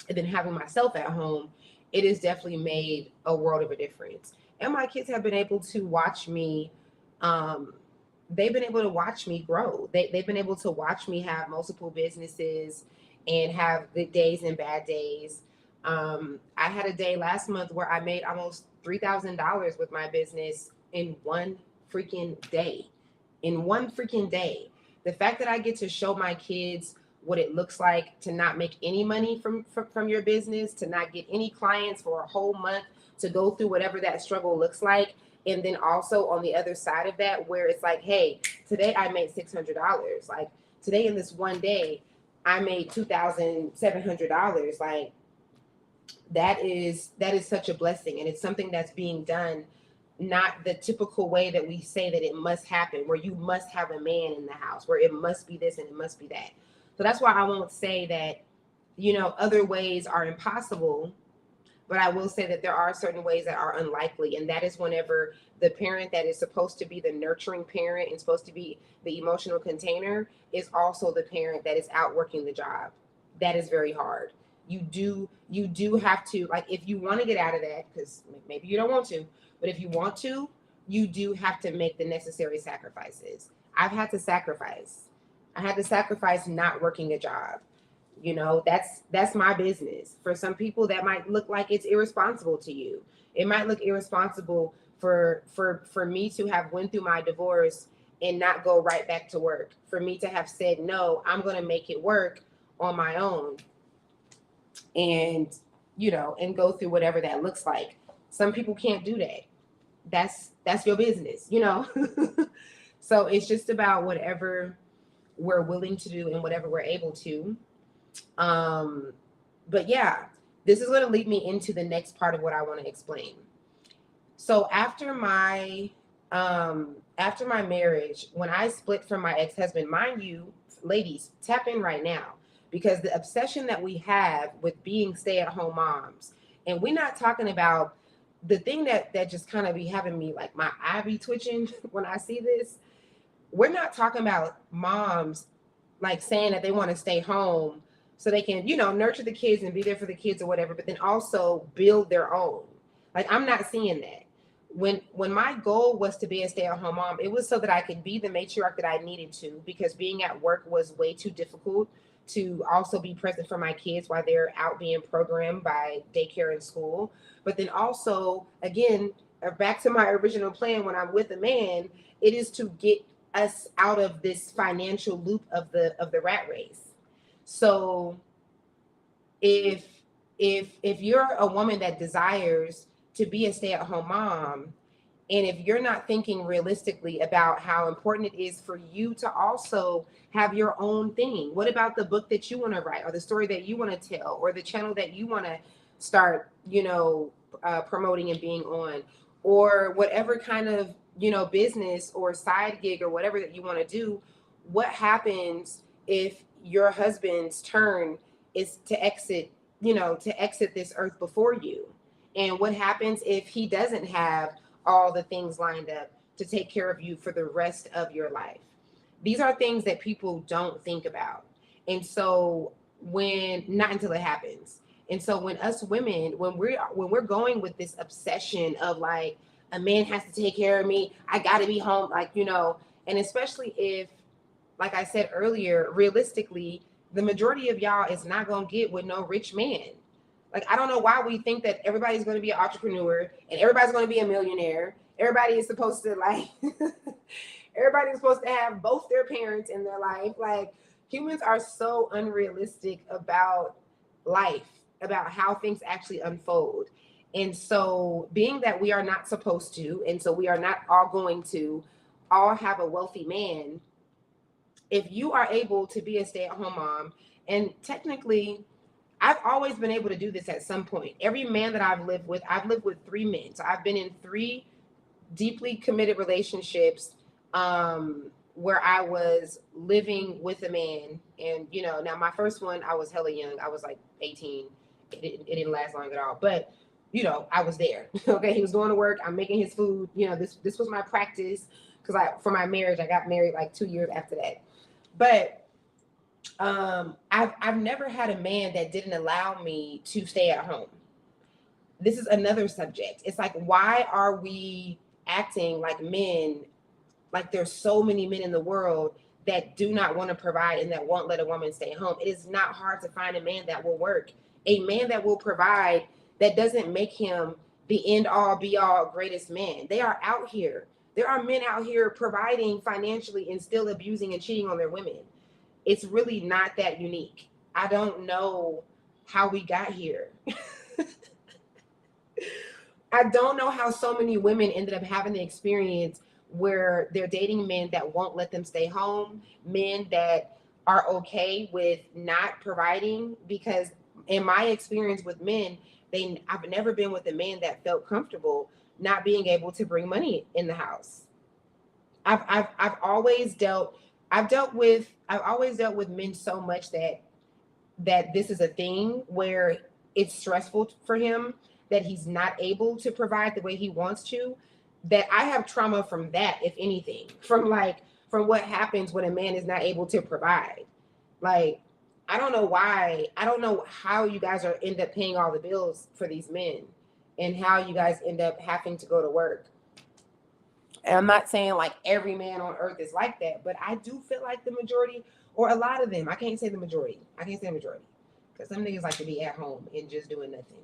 Speaker 1: and then having myself at home, it has definitely made a world of a difference. And my kids have been able to watch me. Um, they've been able to watch me grow. They've been able to watch me have multiple businesses and have good days and bad days. I had a day last month where I made almost $3,000 with my business in one freaking day. In one freaking day. The fact that I get to show my kids what it looks like to not make any money from your business, to not get any clients for a whole month, to go through whatever that struggle looks like. And then also on the other side of that, where it's like, hey, today I made $600. Like, today in this one day, I made $2,700. Like, that is such a blessing. And it's something that's being done not the typical way that we say that it must happen, where you must have a man in the house, where it must be this and it must be that. So that's why I won't say that, other ways are impossible, but I will say that there are certain ways that are unlikely. And that is whenever the parent that is supposed to be the nurturing parent and supposed to be the emotional container is also the parent that is out working the job. That is very hard. You do have to, like, if you want to get out of that, because maybe you don't want to, but if you want to, you do have to make the necessary sacrifices. I've had to sacrifice. I had to sacrifice not working a job. That's my business. For some people, that might look like it's irresponsible to you. It might look irresponsible for me to have went through my divorce and not go right back to work. For me to have said, no, I'm going to make it work on my own, and and go through whatever that looks like. Some people can't do that. That's your business. So it's just about whatever we're willing to do and whatever we're able to. But yeah, this is going to lead me into the next part of what I want to explain. So after my marriage, when I split from my ex-husband, mind you, ladies, tap in right now, because the obsession that we have with being stay-at-home moms, and we're not talking about the thing that just kind of be having me, like, my eye be twitching when I see this. We're not talking about moms like saying that they want to stay home so they can, nurture the kids and be there for the kids or whatever, but then also build their own. Like, I'm not seeing that. When my goal was to be a stay-at-home mom, it was so that I could be the matriarch that I needed to, because being at work was way too difficult to also be present for my kids while they're out being programmed by daycare and school. But then also, again, back to my original plan, when I'm with a man, it is to get us out of this financial loop of the rat race. So if you're a woman that desires to be a stay-at-home mom, and if you're not thinking realistically about how important it is for you to also have your own thing, what about the book that you want to write, or the story that you want to tell, or the channel that you want to start, promoting and being on, or whatever kind of, business or side gig or whatever that you want to do? What happens if your husband's turn is to exit this earth before you? And what happens if he doesn't have all the things lined up to take care of you for the rest of your life? These are things that people don't think about. And so not until it happens. And so when us women, when we're going with this obsession of, like, a man has to take care of me, I got to be home, like, and especially if, like I said earlier, realistically, the majority of y'all is not going to get with no rich man. Like, I don't know why we think that everybody's going to be an entrepreneur and everybody's going to be a millionaire. Everybody is supposed to, like, everybody's supposed to have both their parents in their life. Like, humans are so unrealistic about life, about how things actually unfold. And so, being that we are not supposed to, and so we are not all going to all have a wealthy man, if you are able to be a stay-at-home mom, and technically, I've always been able to do this at some point. Every man that I've lived with 3 men. So I've been in 3 deeply committed relationships, where I was living with a man. And, now my first one, I was hella young. I was like 18. It didn't last long at all. But, I was there. Okay, he was going to work. I'm making his food. This was my practice, because for my marriage, I got married like 2 years after that. But I've never had a man that didn't allow me to stay at home. This is another subject. It's like, why are we acting like men, like there's so many men in the world that do not want to provide and that won't let a woman stay home? It is not hard to find a man that will work. A man that will provide, that doesn't make him the end all be all greatest man. They are out here. There are men out here providing financially and still abusing and cheating on their women. It's really not that unique. I don't know how we got here. I don't know how so many women ended up having the experience where they're dating men that won't let them stay home, men that are okay with not providing, because in my experience with men, I've never been with a man that felt comfortable not being able to bring money in the house. I've always dealt with men so much that this is a thing where it's stressful for him, that he's not able to provide the way he wants to, that I have trauma from that, if anything, from what happens when a man is not able to provide. Like, I don't know why. I don't know how you guys are end up paying all the bills for these men and how you guys end up having to go to work. And I'm not saying like every man on earth is like that, but I do feel like the majority or a lot of them, I can't say the majority. I can't say the majority because some niggas like to be at home and just doing nothing.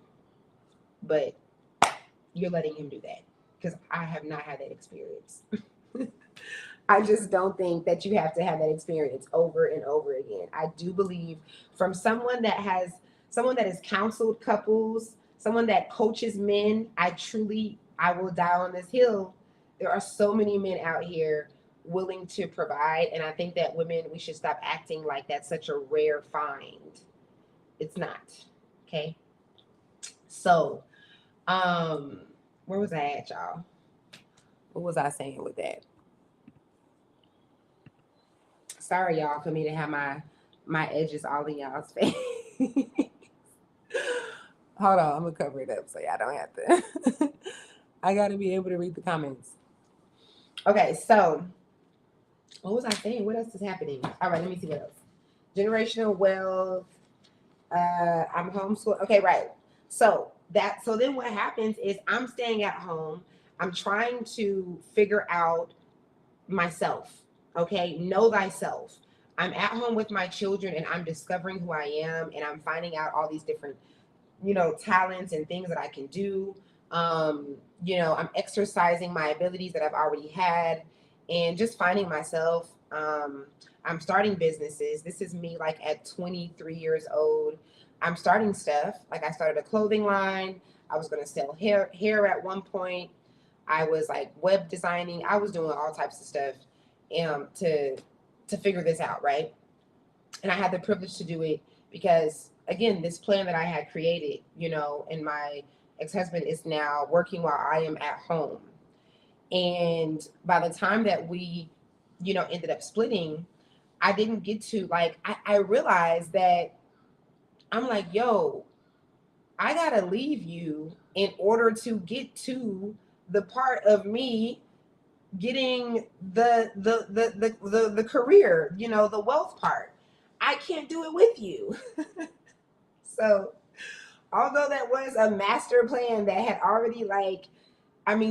Speaker 1: But you're letting him do that because I have not had that experience. I just don't think that you have to have that experience over and over again. I do believe from someone that has counseled couples, someone that coaches men, I will die on this hill. There are so many men out here willing to provide, and I think that women, we should stop acting like that's such a rare find. It's not. Okay? So, where was I at, y'all? What was I saying with that? Sorry, y'all, for me to have my edges all in y'all's face. Hold on, I'm gonna cover it up so y'all don't have to. I gotta be able to read the comments. Okay, so what was I saying? What else is happening? All right, let me see what else. Generational wealth. I'm homeschooled. Okay, right. So then what happens is I'm staying at home. I'm trying to figure out myself. Okay, know thyself. I'm at home with my children and I'm discovering who I am and I'm finding out all these different, talents and things that I can do. I'm exercising my abilities that I've already had and just finding myself. I'm starting businesses. This is me like at 23 years old. I'm starting stuff. Like I started a clothing line. I was going to sell hair at one point. I was like web designing. I was doing all types of stuff to figure this out, right? And I had the privilege to do it because, again, this plan that I had created, and my ex-husband is now working while I am at home. And by the time that we, ended up splitting, I didn't get to I realized that I'm like, yo, I gotta leave you in order to get to the part of me getting the career, the wealth part. I can't do it with you. So although that was a master plan that had already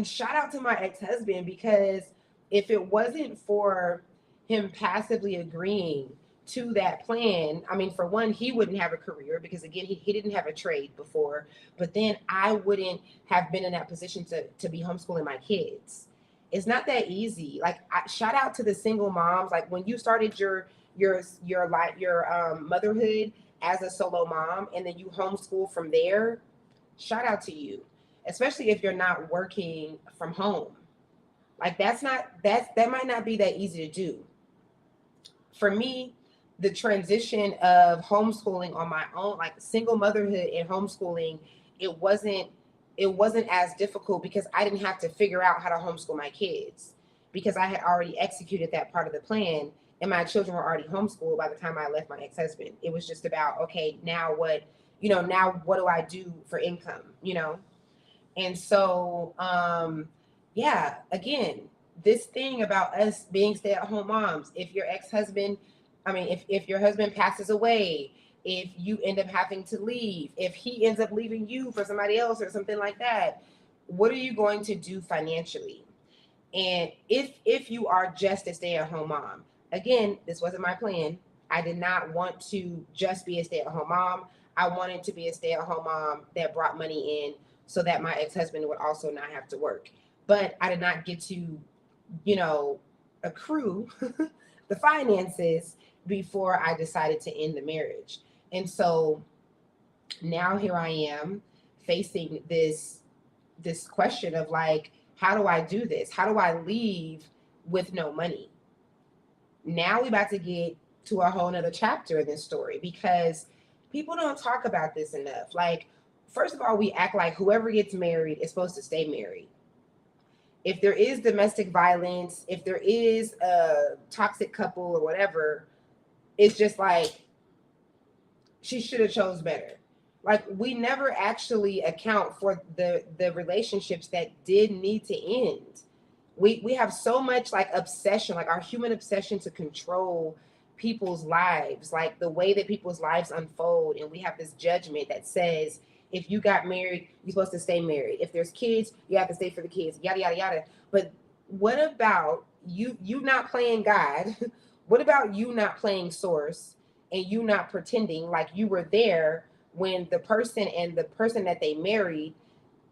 Speaker 1: shout out to my ex-husband, because if it wasn't for him passively agreeing to that plan, for one, he wouldn't have a career because, again, he didn't have a trade before, but then I wouldn't have been in that position to be homeschooling my kids. It's not that easy. Shout out to the single moms. Like when you started your motherhood as a solo mom and then you homeschool from there, shout out to you, especially if you're not working from home. That might not be that easy to do. For me, the transition of homeschooling on my own, like single motherhood and homeschooling, it wasn't as difficult because I didn't have to figure out how to homeschool my kids because I had already executed that part of the plan and my children were already homeschooled by the time I left my ex-husband. It was just about, okay, now what do I do for income, And so, again, this thing about us being stay-at-home moms, if your ex-husband, if your husband passes away, if you end up having to leave, if he ends up leaving you for somebody else or something like that, what are you going to do financially? And if you are just a stay-at-home mom, again, this wasn't my plan. I did not want to just be a stay-at-home mom. I wanted to be a stay-at-home mom that brought money in so that my ex-husband would also not have to work. But I did not get to, accrue the finances before I decided to end the marriage. And so now here I am facing this question of how do I do this? How do I leave with no money? Now we're about to get to a whole nother chapter in this story because people don't talk about this enough. First of all, we act like whoever gets married is supposed to stay married. If there is domestic violence, if there is a toxic couple or whatever, it's just she should have chose better. We never actually account for the relationships that did need to end. We have so much obsession, our human obsession to control people's lives, like the way that people's lives unfold. And we have this judgment that says, if you got married, you're supposed to stay married. If there's kids, you have to stay for the kids, yada, yada, yada. But what about you not playing God? What about you not playing source and you not pretending like you were there when the person and the person that they married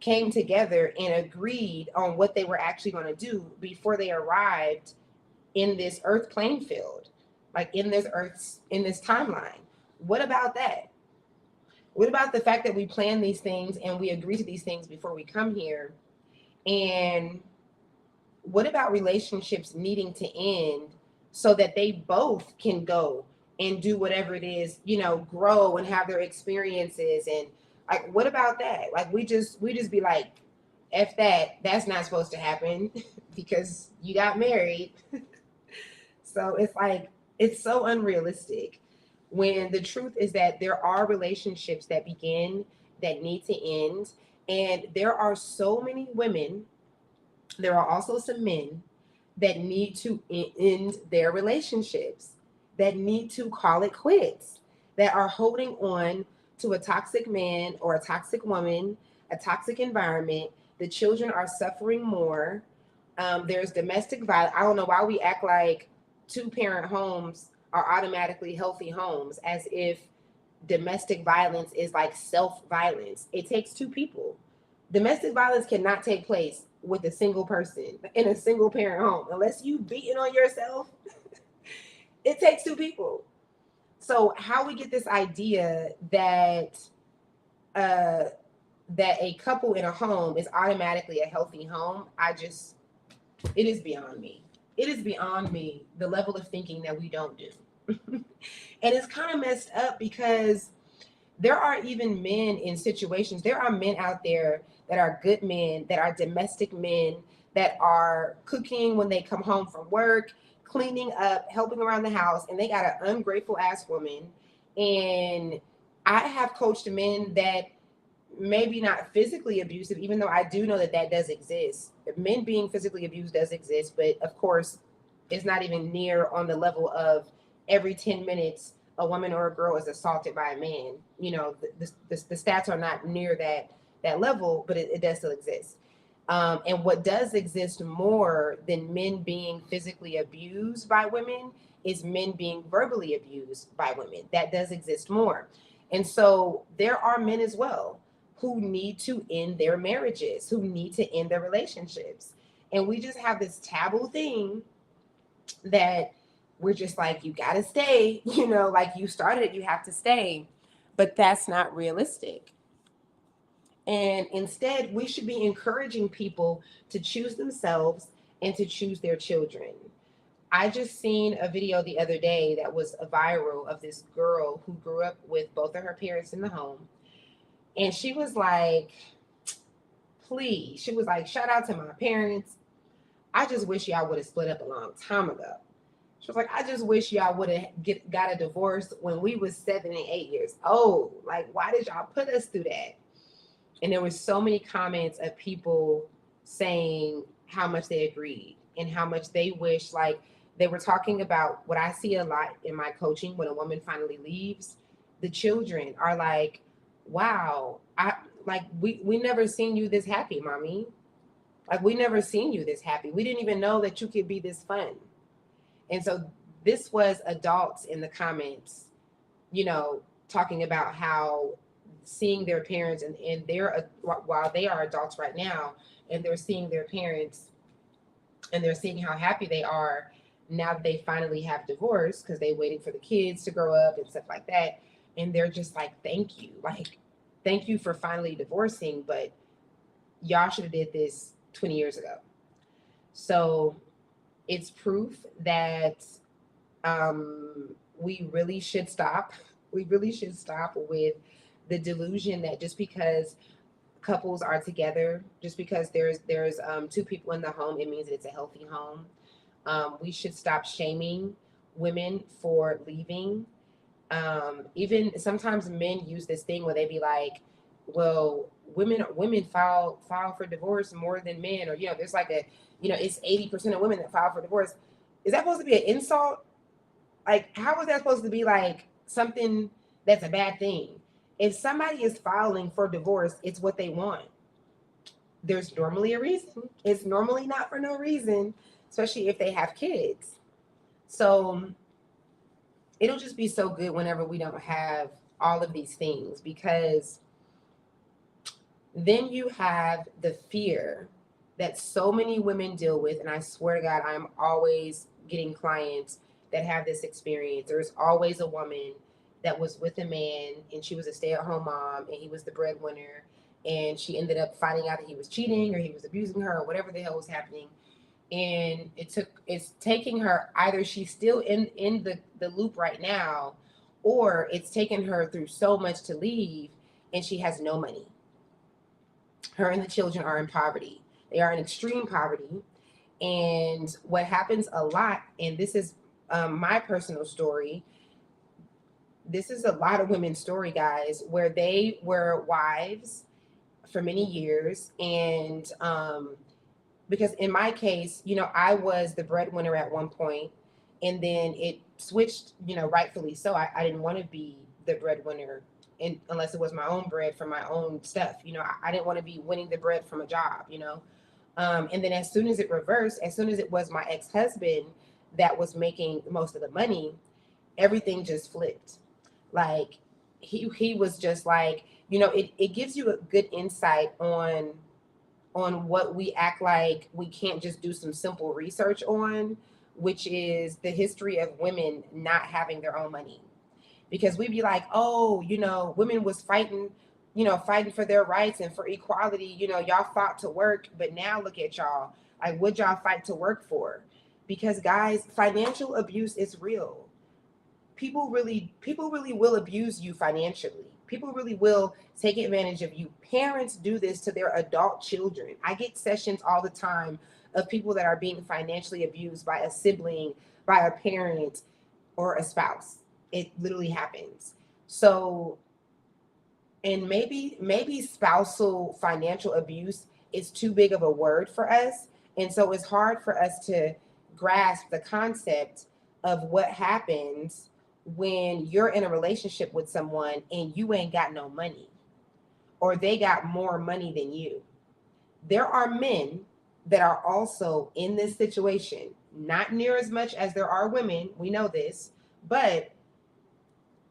Speaker 1: came together and agreed on what they were actually going to do before they arrived in this earth playing field, like in this timeline? What about that? What about the fact that we plan these things and we agree to these things before we come here? And what about relationships needing to end so that they both can go and do whatever it is, grow and have their experiences? And like, what about that? Like, we just be like, F that, that's not supposed to happen because you got married. So it's like, it's so unrealistic when the truth is that there are relationships that begin that need to end. And there are so many women, there are also some men that need to end their relationships, that need to call it quits, that are holding on to a toxic man or a toxic woman, a toxic environment. The children are suffering more. There's domestic violence. I don't know why we act like two-parent homes are automatically healthy homes, as if domestic violence is like self-violence. It takes two people. Domestic violence cannot take place with a single person in a single parent home unless you beating on yourself. It takes two people. So how we get this idea that that a couple in a home is automatically a healthy home, it is beyond me. It is beyond me, the level of thinking that we don't do. And it's kind of messed up because there are even men in situations, there are men out there that are good men, that are domestic men, that are cooking when they come home from work, cleaning up, helping around the house, and they got an ungrateful ass woman. And I have coached men that maybe not physically abusive, even though I do know that that does exist. Men being physically abused does exist, but of course, it's not even near on the level of every 10 minutes a woman or a girl is assaulted by a man. The stats are not near that level, but it does still exist. And what does exist more than men being physically abused by women is men being verbally abused by women. That does exist more. And so there are men as well who need to end their marriages, who need to end their relationships. And we just have this taboo thing that we're just like, you got to stay, like you started it, you have to stay. But that's not realistic. And instead, we should be encouraging people to choose themselves and to choose their children. I just seen a video the other day that was viral of this girl who grew up with both of her parents in the home. And she was like, please, she was like, shout out to my parents. I just wish y'all would have split up a long time ago. She was like, I just wish y'all would have got a divorce when we was 7 and 8 years old. Like, why did y'all put us through that? And there were so many comments of people saying how much they agreed and how much they wish, like, they were talking about what I see a lot in my coaching when a woman finally leaves. The children are like, wow, we never seen you this happy, mommy. Like, we never seen you this happy. We didn't even know that you could be this fun. And so this was adults in the comments, talking about how seeing their parents and they're, while they are adults right now, and they're seeing their parents and they're seeing how happy they are now that they finally have divorced because they waited for the kids to grow up and stuff like that. And they're just like, thank you. Like, thank you for finally divorcing, but y'all should have did this 20 years ago. So it's proof that we really should stop. We really should stop with the delusion that just because couples are together, just because there's two people in the home, it means it's a healthy home. We should stop shaming women for leaving. Even sometimes men use this thing where they be like, well, women file for divorce more than men, or there's like it's 80% of women that file for divorce. Is that supposed to be an insult? Like, how is that supposed to be like something that's a bad thing? If somebody is filing for divorce, it's what they want. There's normally a reason. It's normally not for no reason, especially if they have kids. So it'll just be so good whenever we don't have all of these things, because then you have the fear that so many women deal with. And I swear to God, I'm always getting clients that have this experience. There's always a woman that was with a man and she was a stay-at-home mom and he was the breadwinner, and she ended up finding out that he was cheating or he was abusing her or whatever the hell was happening. And it's taking her, either she's still in the loop right now, or it's taken her through so much to leave, and she has no money. Her and the children are in poverty. They are in extreme poverty. And what happens a lot, and this is my personal story, this is a lot of women's story, guys, where they were wives for many years. And because in my case, I was the breadwinner at one point, and then it switched, rightfully so. I didn't want to be the breadwinner unless it was my own bread from my own stuff. I didn't want to be winning the bread from a job. And then as soon as it reversed, as soon as it was my ex-husband that was making most of the money, everything just flipped. Like he was just like, it gives you a good insight on what we act like we can't just do some simple research on, which is the history of women not having their own money. Because we'd be like, oh, women was fighting for their rights and for equality. Y'all fought to work, but now look at y'all. Like, what y'all fight to work for? Because guys, financial abuse is real. People really will abuse you financially. People really will take advantage of you. Parents do this to their adult children. I get sessions all the time of people that are being financially abused by a sibling, by a parent, or a spouse. It literally happens. So, and maybe spousal financial abuse is too big of a word for us. And so it's hard for us to grasp the concept of what happens when you're in a relationship with someone and you ain't got no money, or they got more money than you. There are men that are also in this situation, not near as much as there are women. We know this, but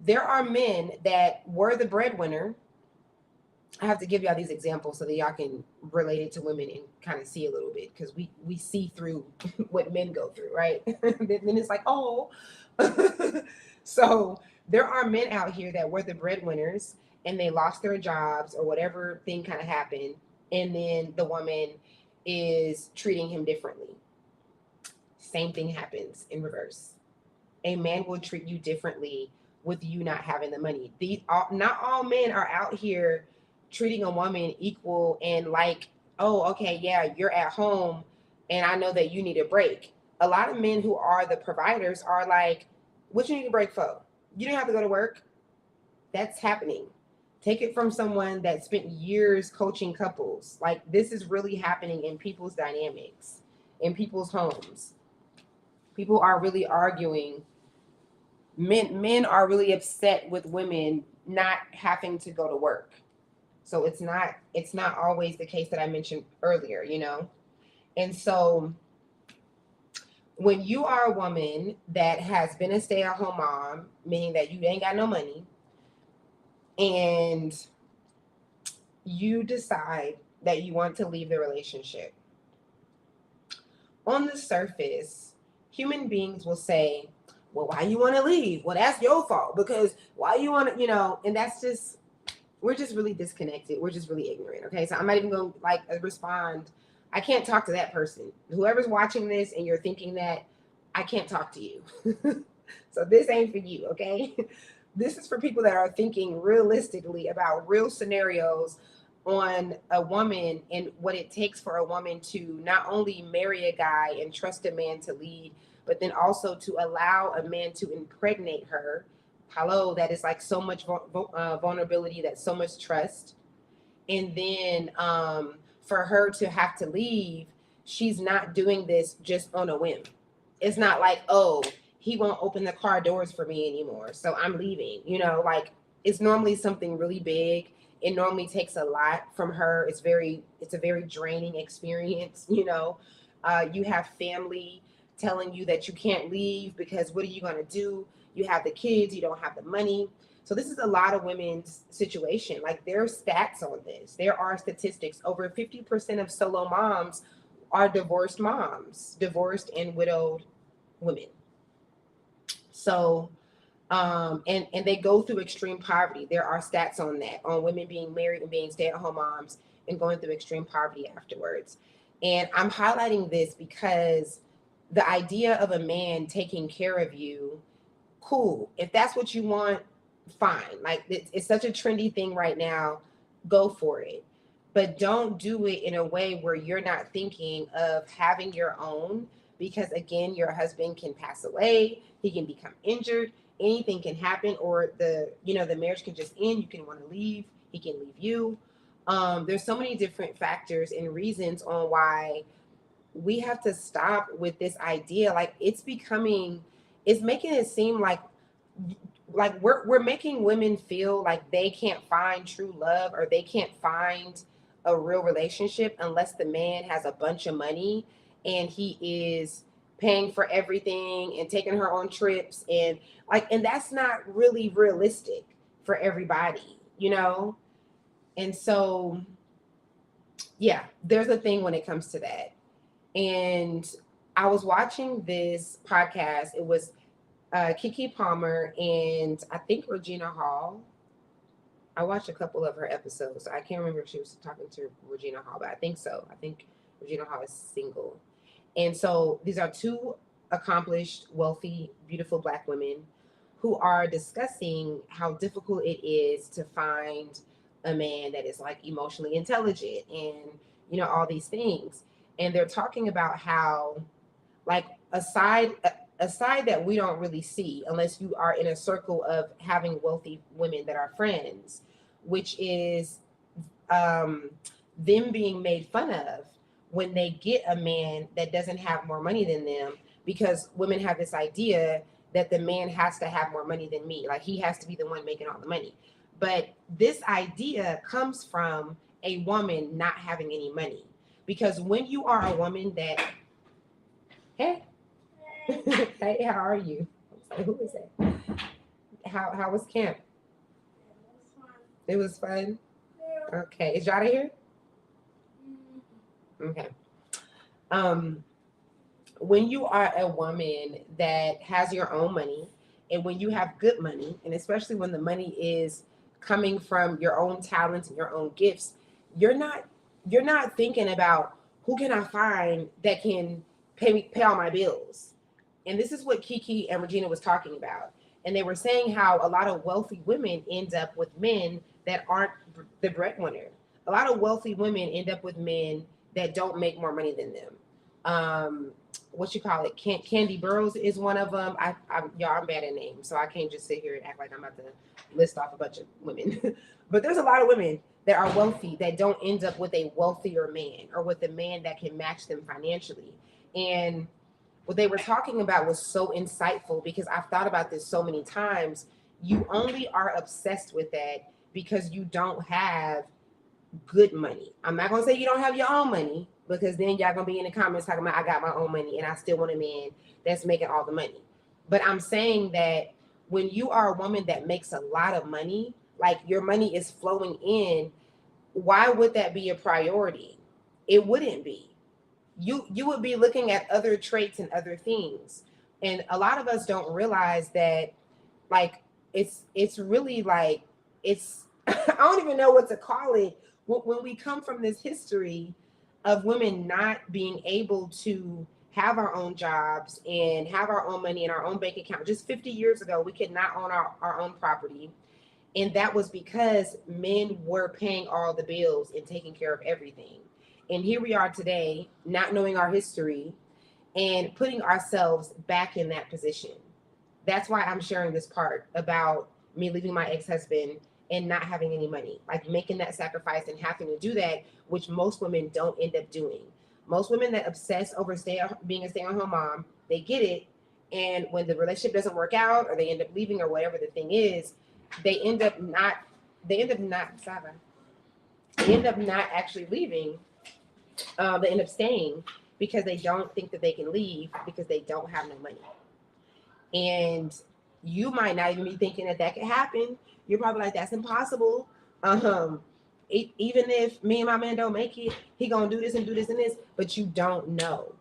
Speaker 1: there are men that were the breadwinner. I have to give y'all these examples so that y'all can relate it to women and kind of see a little bit, because we see through what men go through, right? Then it's like, oh. So there are men out here that were the breadwinners and they lost their jobs or whatever thing kind of happened, and then the woman is treating him differently. Same thing happens in reverse. A man will treat you differently with you not having the money. Not all men are out here treating a woman equal and like, oh, okay, yeah, you're at home and I know that you need a break. A lot of men who are the providers are like, what you need a break for? You don't have to go to work. That's happening. Take it from someone that spent years coaching couples. Like, this is really happening in people's dynamics, in people's homes. People are really arguing. Men are really upset with women not having to go to work. So it's not always the case that I mentioned earlier. And so when you are a woman that has been a stay-at-home mom, meaning that you ain't got no money, and you decide that you want to leave the relationship, on the surface, human beings will say, well, why you want to leave? Well, that's your fault, because why you want to, and that's just, we're just really disconnected. We're just really ignorant. Okay. So I'm not even going to respond. I can't talk to that person. Whoever's watching this and you're thinking that, I can't talk to you. So this ain't for you. Okay. This is for people that are thinking realistically about real scenarios on a woman and what it takes for a woman to not only marry a guy and trust a man to lead, but then also to allow a man to impregnate her. Hello, that is like so much vulnerability, that's so much trust. And then for her to have to leave, she's not doing this just on a whim. It's not like, oh, he won't open the car doors for me anymore, so I'm leaving. Like, it's normally something really big. It normally takes a lot from her. It's a very draining experience. You have family telling you that you can't leave because what are you going to do? You have the kids, you don't have the money. So this is a lot of women's situation. Like, there are stats on this. There are statistics. Over 50% of solo moms are divorced moms, divorced and widowed women. So, and they go through extreme poverty. There are stats on that, on women being married and being stay-at-home moms and going through extreme poverty afterwards. And I'm highlighting this because the idea of a man taking care of you, cool. If that's what you want, fine. Like, it's such a trendy thing right now. Go for it. But don't do it in a way where you're not thinking of having your own, because again, your husband can pass away, he can become injured, anything can happen, or the marriage can just end. You can want to leave, he can leave you. There's so many different factors and reasons on why we have to stop with this idea. Like, it's making it seem like we're making women feel like they can't find true love, or they can't find a real relationship unless the man has a bunch of money and he is paying for everything and taking her on trips, and that's not really realistic for everybody. And so, yeah, there's a thing when it comes to that. And I was watching this podcast. It was Kiki Palmer and I think Regina Hall. I watched a couple of her episodes. I can't remember if she was talking to Regina Hall, but I think so. I think Regina Hall is single. And so these are two accomplished, wealthy, beautiful Black women who are discussing how difficult it is to find a man that is like emotionally intelligent and all these things. And they're talking about how, like, a side that we don't really see unless you are in a circle of having wealthy women that are friends, which is them being made fun of when they get a man that doesn't have more money than them, because women have this idea that the man has to have more money than me, like he has to be the one making all the money. But this idea comes from a woman not having any money, because when you are a woman that, hey, hey, how are you? Like, who is that? How was camp? It was fun. Okay, is Jada here? Okay. When you are a woman that has your own money, and when you have good money, and especially when the money is coming from your own talents and your own gifts, you're not thinking about who can I find that can pay all my bills. And this is what Kiki and Regina was talking about. And they were saying how a lot of wealthy women end up with men that aren't the breadwinner. A lot of wealthy women end up with men that don't make more money than them. What you call it? Candy Burrows is one of them. Y'all, I'm bad at names, so I can't just sit here and act like I'm about to list off a bunch of women. But there's a lot of women that are wealthy that don't end up with a wealthier man, or with a man that can match them financially. And what they were talking about was so insightful, because I've thought about this so many times. You only are obsessed with that because you don't have good money. I'm not gonna say you don't have your own money, because then y'all gonna be in the comments talking about I got my own money and I still want a man that's making all the money. But I'm saying that when you are a woman that makes a lot of money, like your money is flowing in, why would that be a priority? It wouldn't be. You would be looking at other traits and other things. And a lot of us don't realize that, like, it's really like, it's I don't even know what to call it, when we come from this history of women not being able to have our own jobs and have our own money in our own bank account. Just 50 years ago, we could not own our own property. And that was because men were paying all the bills and taking care of everything. And here we are today, not knowing our history and putting ourselves back in that position. That's why I'm sharing this part about me leaving my ex-husband and not having any money, like making that sacrifice and having to do that, which most women don't end up doing. Most women that obsess over being a stay-at-home mom, they get it, And when the relationship doesn't work out or they end up leaving or whatever the thing is, they end up not they end up not they end up not actually leaving. They end up staying because they don't think that they can leave because they don't have no money. And you might not even be thinking that that could happen. You're probably like, that's impossible. Um, Even if me and my man don't make it, he gonna do this and do this and this, but you don't know.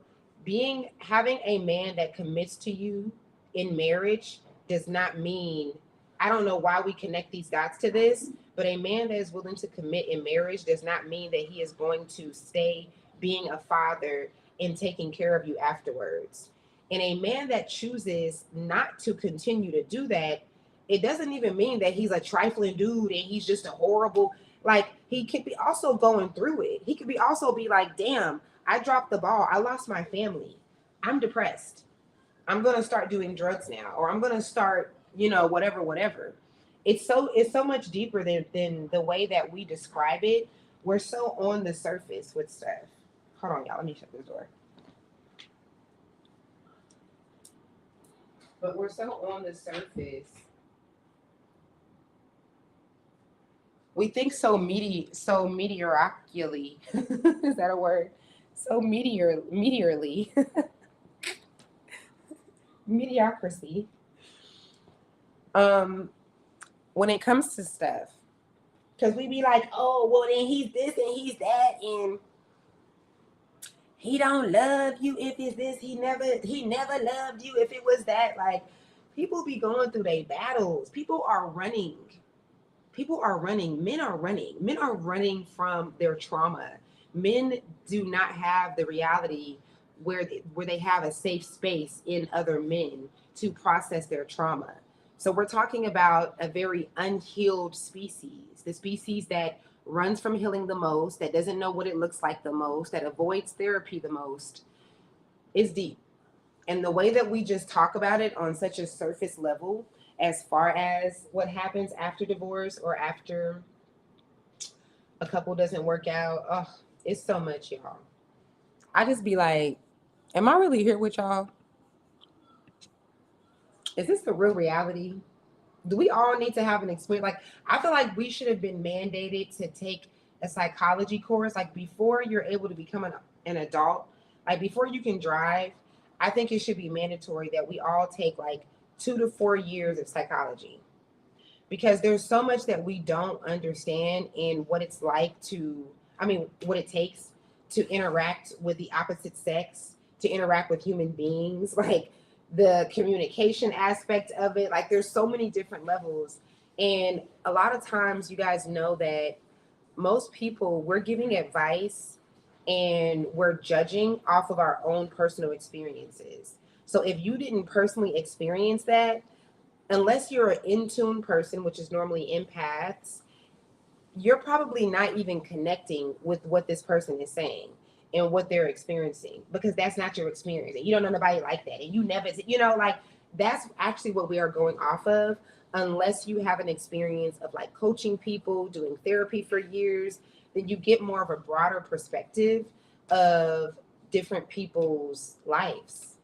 Speaker 1: Having a man that commits to you in marriage does not mean, I don't know why we connect these dots to this, but a man that is willing to commit in marriage does not mean that he is going to stay being a father and taking care of you afterwards. And a man that chooses not to continue to do that, it doesn't even mean that he's a trifling dude and he's just a horrible, like, he could be also going through it. He could be also be like, damn, I dropped the ball. I lost my family. I'm depressed. I'm gonna start doing drugs now, or I'm gonna start, whatever. It's so much deeper than the way that we describe it. We're so on the surface with stuff. Hold on, y'all. Let me shut this door. But we're so on the surface. We think so meteorically. Is that a word? So meteorly. Mediocrity. When it comes to stuff. Because we be like, oh, well, then he's this and he's that, and he don't love you if it's this. He never loved you if it was that. Like, people be going through their battles. People are running. Men are running from their trauma. Men do not have the reality where they have a safe space in other men to process their trauma. So we're talking about a very unhealed species, the species that runs from healing the most, that doesn't know what it looks like the most, that avoids therapy the most. Is deep. And the way that we just talk about it on such a surface level, as far as what happens after divorce or after a couple doesn't work out, oh, it's so much, y'all. I just be like, am I really here with y'all? Is this the real reality? Do we all need to have an experience? Like, I feel like we should have been mandated to take a psychology course, like, before you're able to become an adult, like before you can drive. I think it should be mandatory that we all take like 2 to 4 years of psychology, because there's so much that we don't understand in what it's like what it takes to interact with the opposite sex, to interact with human beings, like the communication aspect of it. Like, there's so many different levels. And a lot of times, you guys know that most people, we're giving advice and we're judging off of our own personal experiences. So if you didn't personally experience that, unless you're an in-tune person, which is normally empaths, you're probably not even connecting with what this person is saying and what they're experiencing, because that's not your experience. And you don't know nobody like that. And you never, like, that's actually what we are going off of, unless you have an experience of like coaching people, doing therapy for years, then you get more of a broader perspective of different people's lives,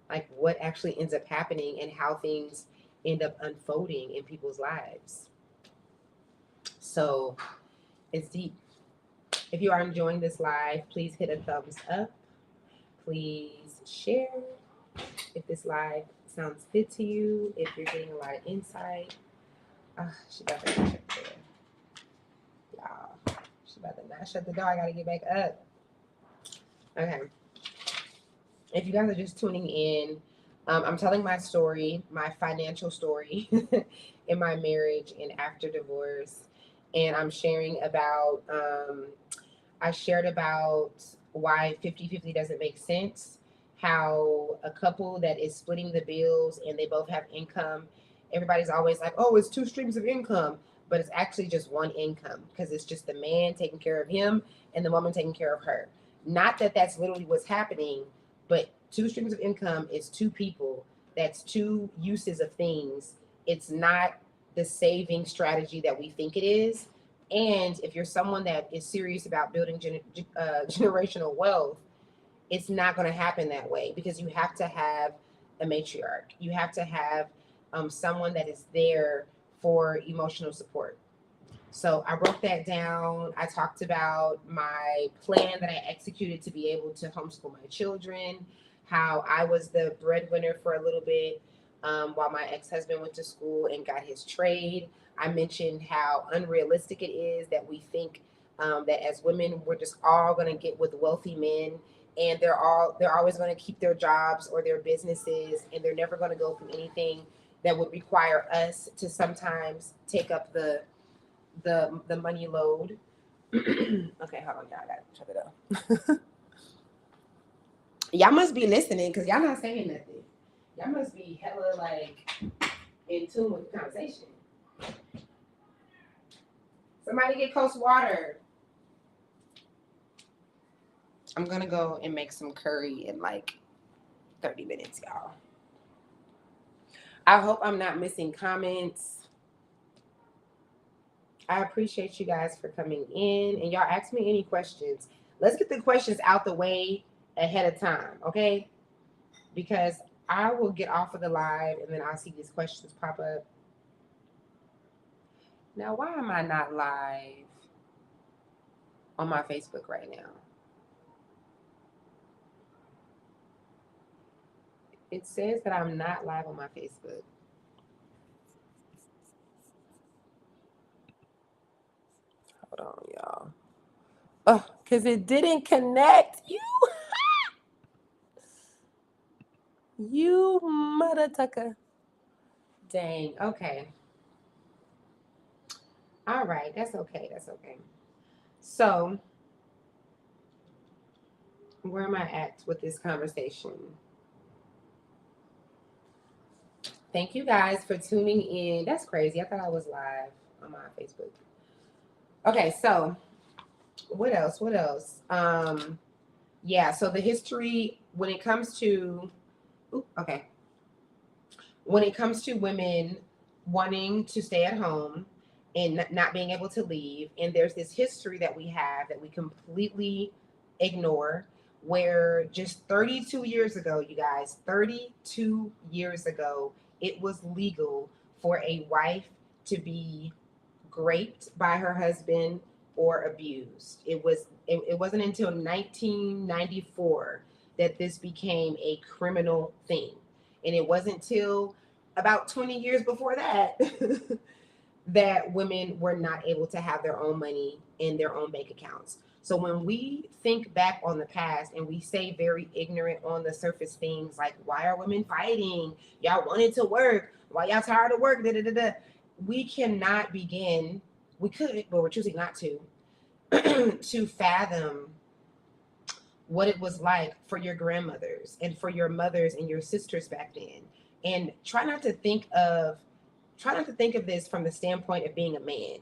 Speaker 1: like what actually ends up happening and how things end up unfolding in people's lives. So it's deep. If you are enjoying this live, please hit a thumbs up. Please share if this live sounds good to you, if you're getting a lot of insight. She about to shut the door. Y'all, she about to not shut the door. I gotta get back up. Okay. If you guys are just tuning in, I'm telling my story, my financial story in my marriage and after divorce. And I'm sharing about, I shared about why 50-50 doesn't make sense, how a couple that is splitting the bills and they both have income, everybody's always like, oh, it's 2 streams of income, but it's actually just one income, because it's just the man taking care of him and the woman taking care of her. Not that that's literally what's happening, but 2 streams of income is 2 people. That's 2 uses of things. It's not the saving strategy that we think it is. And if you're someone that is serious about building generational wealth, it's not going to happen that way, because you have to have a matriarch. You have to have someone that is there for emotional support. So I wrote that down. I talked about my plan that I executed to be able to homeschool my children, how I was the breadwinner for a little bit while my ex husband went to school and got his trade. I mentioned how unrealistic it is that we think that as women we're just all going to get with wealthy men, and they're always going to keep their jobs or their businesses, and they're never going to go through anything that would require us to sometimes take up the money load. Okay, hold on, y'all. I gotta shut it up. Y'all must be listening because y'all not saying nothing. Y'all must be hella like in tune with the conversation. Somebody get Coast water. I'm gonna go and make some curry in like 30 minutes, y'all. I hope I'm not missing comments. I appreciate you guys for coming in, and y'all ask me any questions. Let's get the questions out the way ahead of time, okay? Because I will get off of the live and then I'll see these questions pop up. Now, why am I not live on my Facebook right now? It says that I'm not live on my Facebook. Hold on, y'all. Oh, because it didn't connect. You mother tucker. Dang. Okay. All right. That's okay. That's okay. So, where am I at with this conversation? Thank you guys for tuning in. That's crazy. I thought I was live on my Facebook. Okay, so what else? What else? Yeah, so the history when it comes to okay. When it comes to women wanting to stay at home and not being able to leave, and there's this history that we have that we completely ignore, where just 32 years ago, you guys, 32 years ago, it was legal for a wife to be raped by her husband or abused. It wasn't until 1994 that this became a criminal thing. And it wasn't till about 20 years before that that women were not able to have their own money in their own bank accounts. So when we think back on the past and we say very ignorant on the surface things like, why are women fighting? Y'all wanted to work. Why y'all tired of work? Da, da, da, da. We cannot begin, we could, but we're choosing not to, to fathom what it was like for your grandmothers and for your mothers and your sisters back then. And try not to think of this from the standpoint of being a man,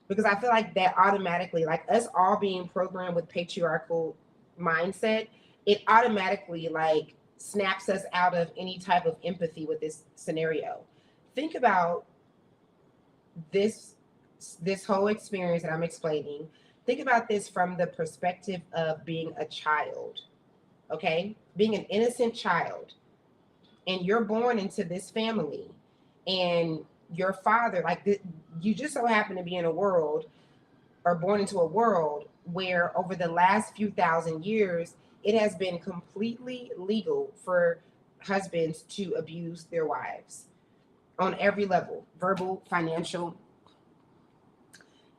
Speaker 1: because I feel like that automatically, like us all being programmed with patriarchal mindset, it automatically like snaps us out of any type of empathy with this scenario. Think about this whole experience that I'm explaining. Think about this from the perspective of being a child, okay? Being an innocent child, and you're born into this family, and your father, like you just so happen to be in a world or born into a world where over the last few thousand years, it has been completely legal for husbands to abuse their wives on every level, verbal, financial.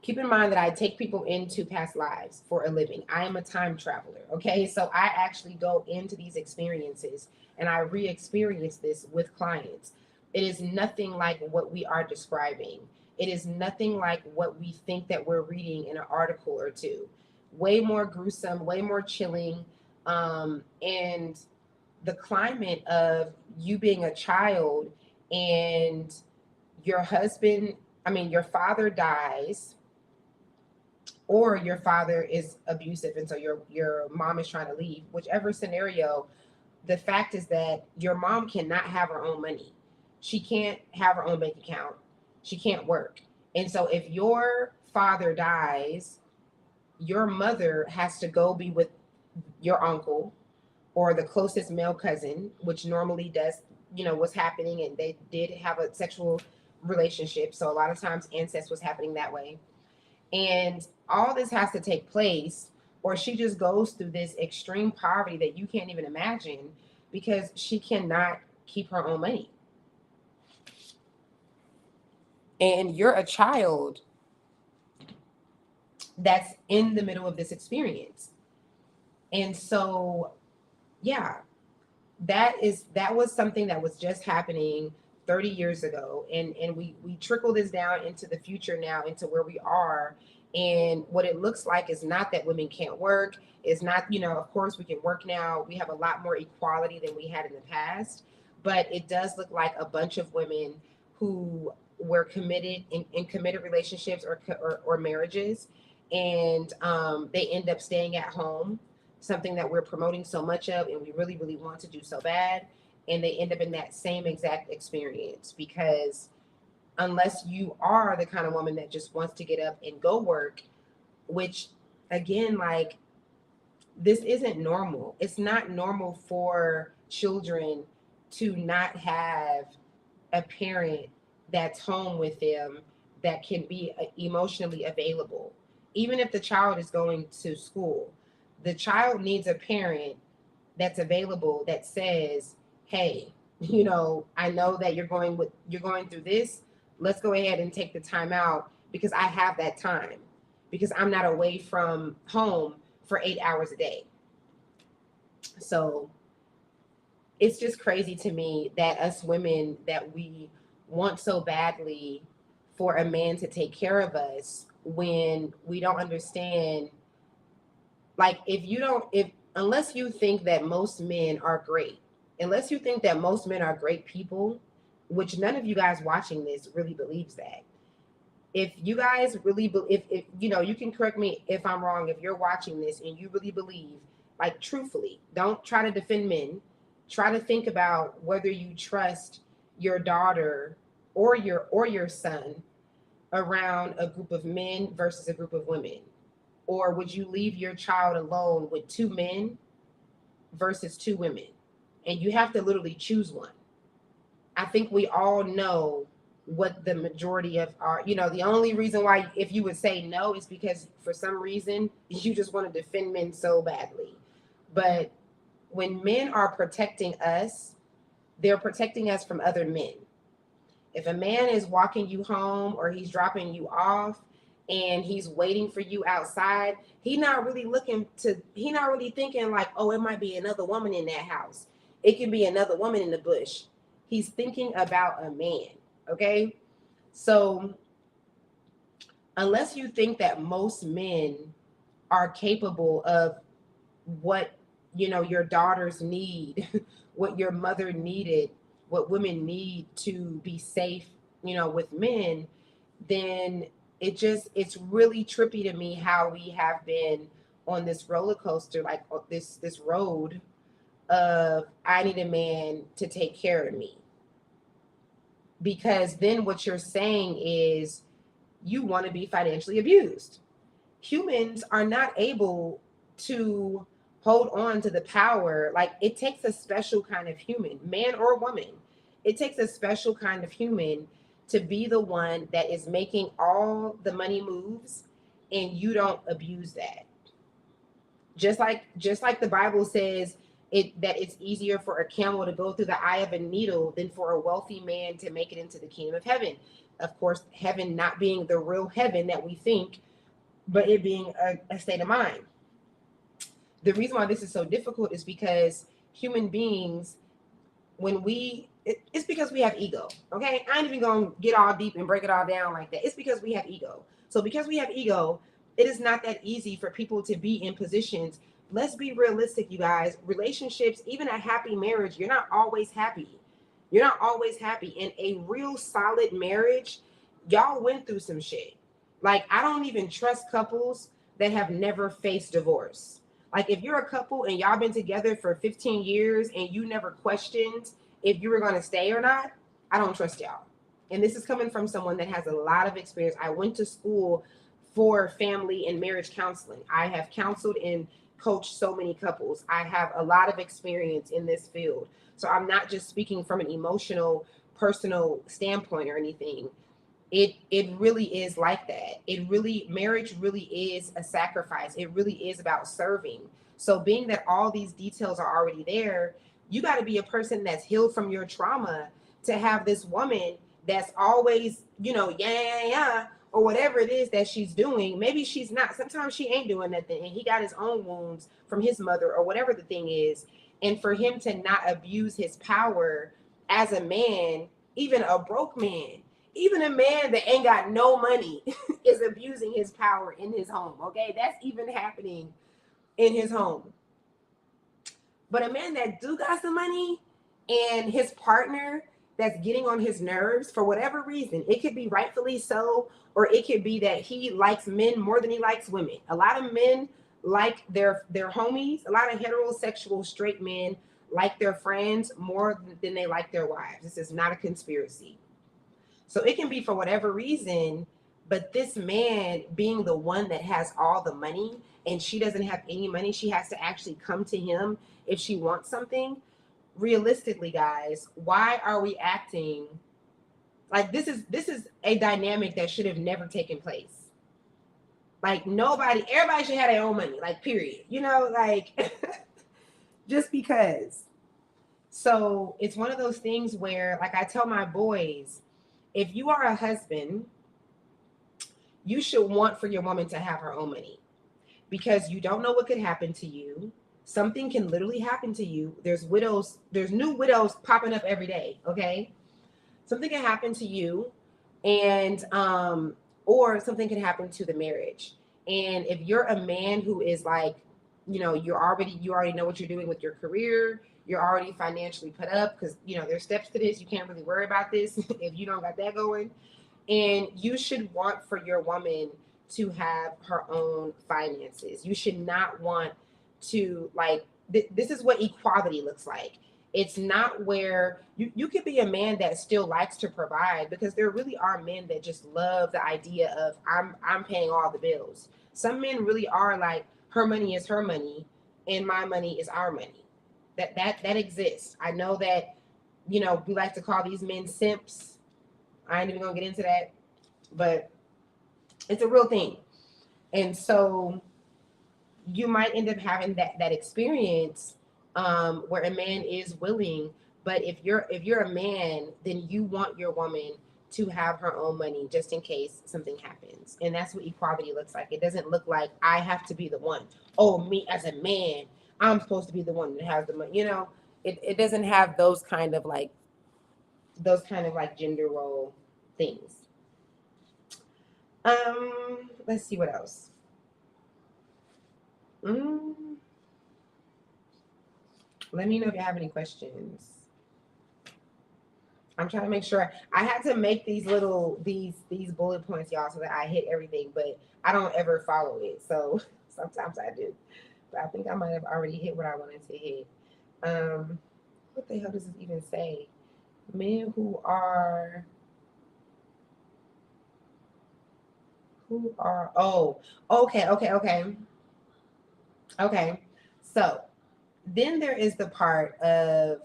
Speaker 1: Keep in mind that I take people into past lives for a living. I am a time traveler, okay? So I actually go into these experiences and I re-experience this with clients. It is nothing like what we are describing. It is nothing like what we think that we're reading in an article or two. Way more gruesome, way more chilling. And the climate of you being a child and your your father dies, or your father is abusive and so your mom is trying to leave, whichever scenario, the fact is that your mom cannot have her own money. She can't have her own bank account. She can't work. And so if your father dies, your mother has to go be with your uncle or the closest male cousin, which normally does was happening, and they did have a sexual relationship. So a lot of times incest was happening that way. And all this has to take place, or she just goes through this extreme poverty that you can't even imagine because she cannot keep her own money. And you're a child that's in the middle of this experience. And so, yeah, that was something that was just happening 30 years ago, and we trickle this down into the future now, into where we are. And what it looks like is not that women can't work. It's not, of course we can work now. We have a lot more equality than we had in the past, but it does look like a bunch of women who were committed in committed relationships or marriages, and they end up staying at home, something that we're promoting so much of and we really, really want to do so bad. And they end up in that same exact experience because unless you are the kind of woman that just wants to get up and go work, which again, like, this isn't normal. It's not normal for children to not have a parent that's home with them that can be emotionally available. Even if the child is going to school, the child needs a parent that's available that says, "Hey, I know that you're going through this. Let's go ahead and take the time out because I have that time because I'm not away from home for 8 hours a day." So it's just crazy to me that us women, that we want so badly for a man to take care of us when we don't understand. Like, if unless you think that most men are great, unless you think that most men are great people, which none of you guys watching this really believes that. If you guys really if you can correct me if I'm wrong, if you're watching this and you really believe, like, truthfully, don't try to defend men. Try to think about whether you trust your daughter or your son around a group of men versus a group of women. Or would you leave your child alone with two men versus two women? And you have to literally choose one. I think we all know what the majority of our, the only reason why, if you would say no, is because for some reason you just want to defend men so badly. But when men are protecting us, they're protecting us from other men. If a man is walking you home or he's dropping you off and he's waiting for you outside, he's not really thinking like, oh, it might be another woman in that house. It can be another woman in the bush. He's thinking about a man. Okay. So unless you think that most men are capable of what, your daughters need, what your mother needed, what women need to be safe, with men, then it's really trippy to me how we have been on this roller coaster, like this road of, I need a man to take care of me. Because then what you're saying is you want to be financially abused. Humans are not able to hold on to the power. Like, it takes a special kind of human, man or woman. It takes a special kind of human to be the one that is making all the money moves, and you don't abuse that. Just like the Bible says that it's easier for a camel to go through the eye of a needle than for a wealthy man to make it into the kingdom of heaven. Of course, heaven not being the real heaven that we think, but it being a state of mind. The reason why this is so difficult is because human beings, it's because we have ego. Okay, I ain't even gonna get all deep and break it all down like that. It's because we have ego. So because we have ego, it is not that easy for people to be in positions. Let's be realistic, you guys. Relationships, even a happy marriage, you're not always happy. You're not always happy. In a real solid marriage, y'all went through some shit. Like, I don't even trust couples that have never faced divorce. Like, if you're a couple and y'all been together for 15 years and you never questioned if you were going to stay or not, I don't trust y'all. And this is coming from someone that has a lot of experience. I went to school for family and marriage counseling. I have counseled in coached so many couples. I have a lot of experience in this field. So I'm not just speaking from an emotional, personal standpoint or anything. It really is like that. It really, marriage really is a sacrifice. It really is about serving. So being that all these details are already there, you got to be a person that's healed from your trauma to have this woman that's always, yeah, or whatever it is that she's doing. Maybe she's not. Sometimes she ain't doing nothing, and he got his own wounds from his mother or whatever the thing is. And for him to not abuse his power as a man, even a broke man, even a man that ain't got no money is abusing his power in his home. Okay, that's even happening in his home. But a man that do got some money and his partner that's getting on his nerves for whatever reason, it could be rightfully so, or it could be that he likes men more than he likes women. A lot of men like their homies. A lot of heterosexual straight men like their friends more than they like their wives. This is not a conspiracy. So it can be for whatever reason, but this man being the one that has all the money and she doesn't have any money, she has to actually come to him if she wants something. Realistically, guys, why are we acting like this is a dynamic that should have never taken place? Like everybody should have their own money, like period. Like just because. So it's one of those things where, like I tell my boys, if you are a husband, you should want for your woman to have her own money because you don't know what could happen to you. Something can literally happen to you. There's new widows popping up every day. Okay. Something can happen to you and, or something can happen to the marriage. And if you're a man who is like, you already know what you're doing with your career, you're already financially put up because, there's steps to this. You can't really worry about this if you don't got that going. And you should want for your woman to have her own finances. You should not want to this is what equality looks like. It's not where you could be a man that still likes to provide, because there really are men that just love the idea of I'm paying all the bills. Some men really are like, her money is her money and my money is our money. That exists. I know that, we like to call these men simps. I ain't even gonna get into that, but it's a real thing. And so you might end up having that experience where a man is willing, but if you're a man, then you want your woman to have her own money just in case something happens. And that's what equality looks like. It doesn't look like I have to be the one. Oh, me as a man, I'm supposed to be the one that has the money. It doesn't have those kind of like gender role things. Let's see what else. Let me know if you have any questions. I'm trying to make sure. I had to make these bullet points, y'all, so that I hit everything, but I don't ever follow it. So sometimes I do. But I think I might have already hit what I wanted to hit. What the hell does this even say? Men who are oh, okay. So then there is the part of,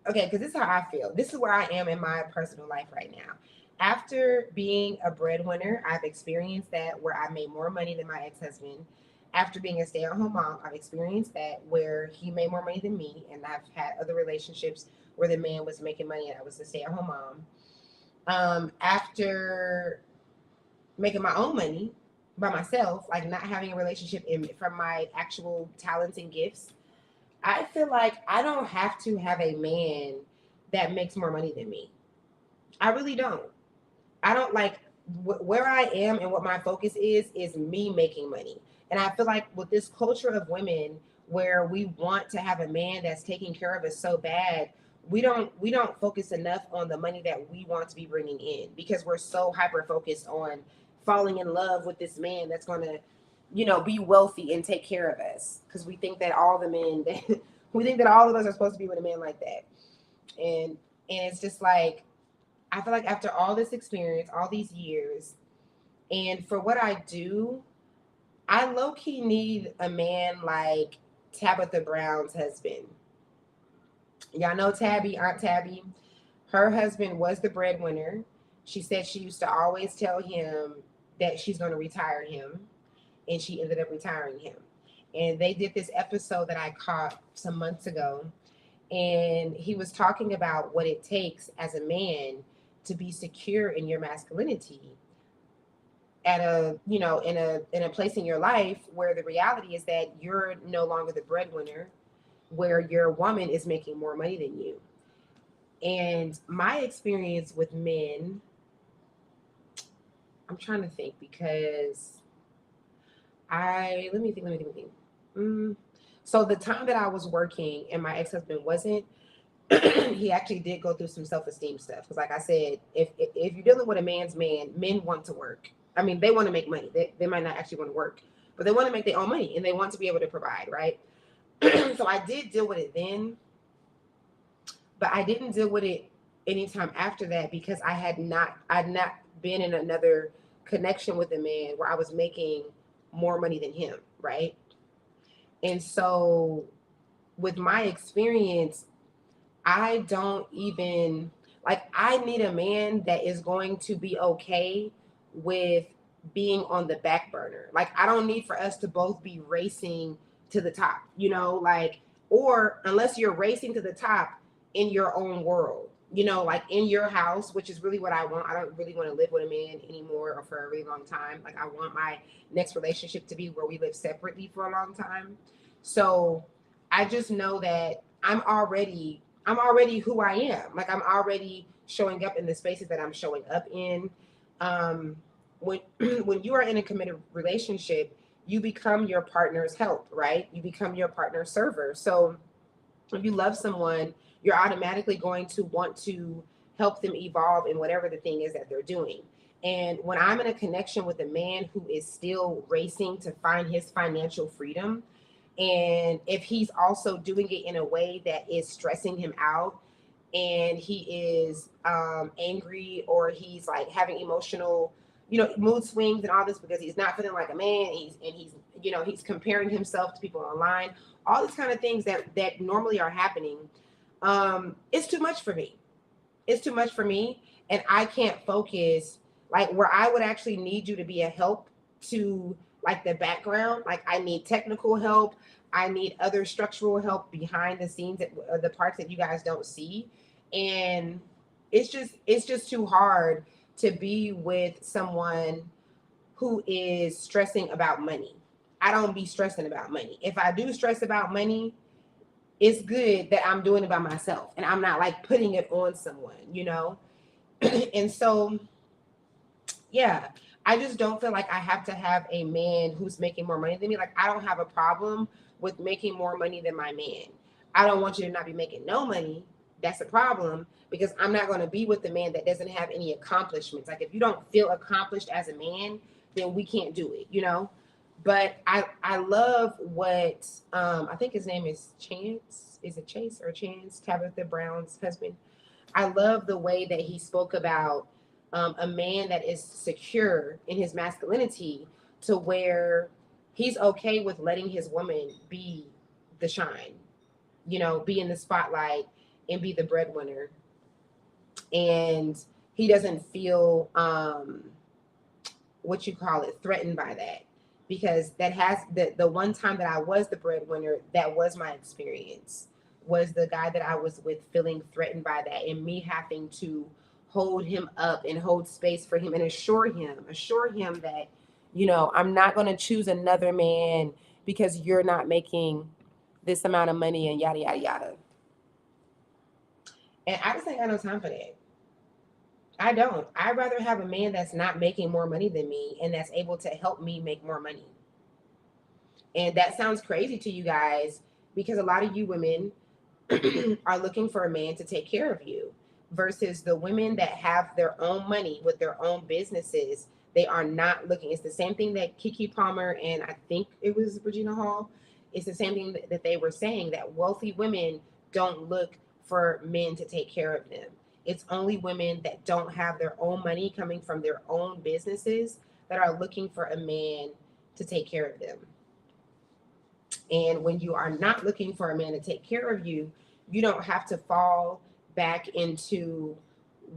Speaker 1: okay, because this is how I feel. This is where I am in my personal life right now. After being a breadwinner, I've experienced that where I made more money than my ex-husband. After being a stay-at-home mom, I've experienced that where he made more money than me, and I've had other relationships where the man was making money and I was the stay-at-home mom. After making my own money by myself, like not having a relationship from my actual talents and gifts, I feel like I don't have to have a man that makes more money than me. I really don't. I don't like where I am, and what my focus is me making money. And I feel like with this culture of women where we want to have a man that's taking care of us so bad, we don't focus enough on the money that we want to be bringing in, because we're so hyper focused on falling in love with this man that's going to, be wealthy and take care of us, because we think that all the men we think that all of us are supposed to be with a man like that. And it's just like, I feel like after all this experience, all these years, and for what I do, I low key need a man like Tabitha Brown's husband. Y'all know Tabby, Aunt Tabby. Her husband was the breadwinner. She said she used to always tell him that she's going to retire him, and she ended up retiring him. And they did this episode that I caught some months ago, and he was talking about what it takes as a man to be secure in your masculinity at a in a place in your life where the reality is that you're no longer the breadwinner, where your woman is making more money than you. And my experience with men, I'm trying to think because I let me think. Mm. So the time that I was working and my ex-husband wasn't, he actually did go through some self-esteem stuff. Because like I said, if you're dealing with a man's man, men want to work. I mean, they want to make money. They might not actually want to work, but they want to make their own money and they want to be able to provide, right? So I did deal with it then, but I didn't deal with it anytime after that because I'd not been in another connection with a man where I was making more money than him, right? And so with my experience, I don't even like I need a man that is going to be okay with being on the back burner. Like I don't need for us to both be racing to the top, like or unless you're racing to the top in your own world, like in your house, which is really what I want. I don't really want to live with a man anymore or for a really long time. Like I want my next relationship to be where we live separately for a long time. So I just know that I'm already who I am. Like I'm already showing up in the spaces that I'm showing up in. Um, when when you are in a committed relationship, you become your partner's help, right? You become your partner's server. So if you love someone, you're automatically going to want to help them evolve in whatever the thing is that they're doing. And when I'm in a connection with a man who is still racing to find his financial freedom, and if he's also doing it in a way that is stressing him out, and he is angry or he's like having emotional, mood swings and all this because he's not feeling like a man, he's comparing himself to people online, all these kind of things that normally are happening. It's too much for me. It's too much for me, and I can't focus like where I would actually need you to be a help to like the background. Like I need technical help. I need other structural help behind the scenes that the parts that you guys don't see. And it's just too hard to be with someone who is stressing about money. I don't be stressing about money. If I do stress about money, it's good that I'm doing it by myself and I'm not like putting it on someone. And so, yeah, I just don't feel like I have to have a man who's making more money than me. Like, I don't have a problem with making more money than my man. I don't want you to not be making no money. That's a problem because I'm not going to be with the man that doesn't have any accomplishments. Like, if you don't feel accomplished as a man, then we can't do it. But I love what I think his name is Chance. Is it Chase or Chance? Tabitha Brown's husband. I love the way that he spoke about a man that is secure in his masculinity to where he's okay with letting his woman be the shine, be in the spotlight and be the breadwinner. And he doesn't feel what you call it, threatened by that. Because that has the one time that I was the breadwinner, that was my experience. Was the guy that I was with feeling threatened by that and me having to hold him up and hold space for him and assure him that, I'm not going to choose another man because you're not making this amount of money and yada, yada, yada. And I just ain't got no time for that. I don't. I'd rather have a man that's not making more money than me and that's able to help me make more money. And that sounds crazy to you guys because a lot of you women are looking for a man to take care of you versus the women that have their own money with their own businesses. They are not looking. It's the same thing that Kiki Palmer and I think it was Regina Hall. It's the same thing that they were saying that wealthy women don't look for men to take care of them. It's only women that don't have their own money coming from their own businesses that are looking for a man to take care of them. And when you are not looking for a man to take care of you, you don't have to fall back into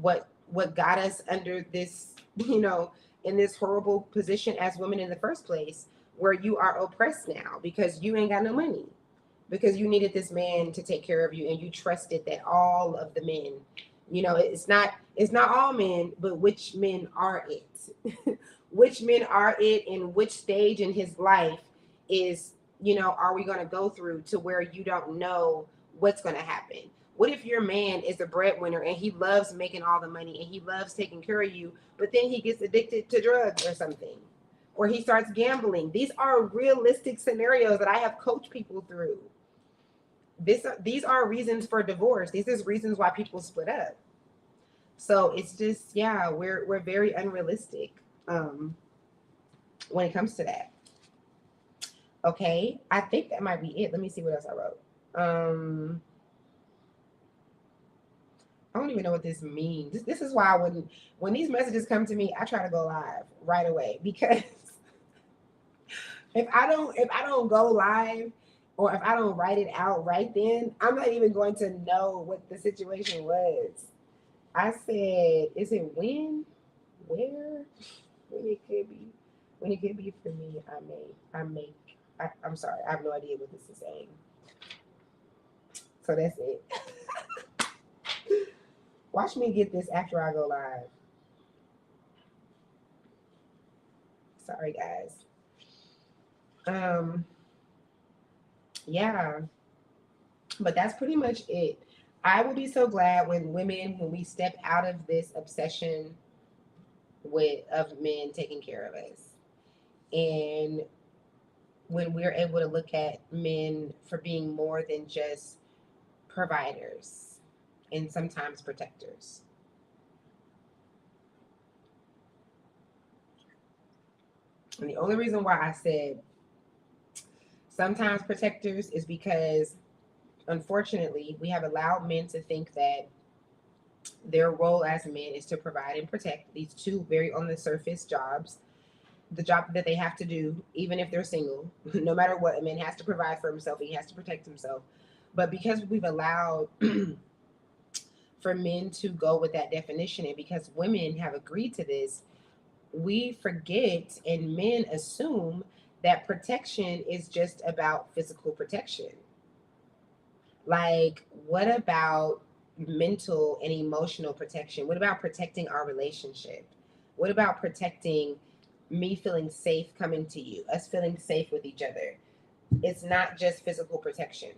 Speaker 1: what got us under this, in this horrible position as women in the first place, where you are oppressed now because you ain't got no money. Because you needed this man to take care of you and you trusted that all of the men, it's not all men, but which men are it? Which men are it, and which stage in his life is, are we going to go through to where you don't know what's going to happen? What if your man is a breadwinner and he loves making all the money and he loves taking care of you, but then he gets addicted to drugs or something, or he starts gambling? These are realistic scenarios that I have coached people through. These are reasons for divorce. These are reasons why people split up. So it's just, yeah, we're very unrealistic when it comes to that. Okay, I think that might be it. Let me see what else I wrote. I don't even know what this means. This is why when these messages come to me, I try to go live right away, because if I don't go live, or if I don't write it out right then, I'm not even going to know what the situation was. I said, is it when, where, when it could be, for me, I'm sorry, I have no idea what this is saying. So that's it. Watch me get this after I go live. Sorry, guys. Yeah, but that's pretty much it. I will be so glad when we step out of this obsession of men taking care of us, and when we're able to look at men for being more than just providers and sometimes protectors. And the only reason why I said sometimes protectors is because, unfortunately, we have allowed men to think that their role as men is to provide and protect, these two very on the surface jobs. The job that they have to do, even if they're single, no matter what, a man has to provide for himself, he has to protect himself. But because we've allowed for men to go with that definition, and because women have agreed to this, we forget and men assume that protection is just about physical protection. Like, what about mental and emotional protection? What about protecting our relationship? What about protecting me feeling safe coming to you, us feeling safe with each other? It's not just physical protection.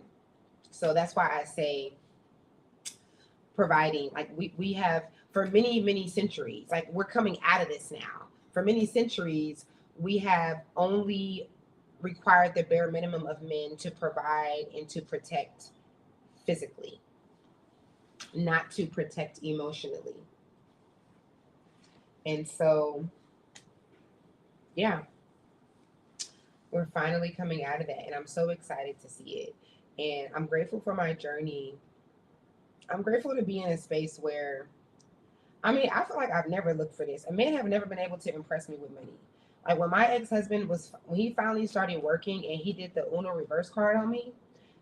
Speaker 1: So that's why I say providing. Like, we have, for many, many centuries, like, we're coming out of this now. For many centuries, we have only required the bare minimum of men to provide and to protect physically, not to protect emotionally. And so, yeah, we're finally coming out of that. And I'm so excited to see it. And I'm grateful for my journey. I'm grateful to be in a space where, I feel like I've never looked for this. A man have never been able to impress me with money. Like, when my ex-husband when he finally started working and he did the Uno reverse card on me,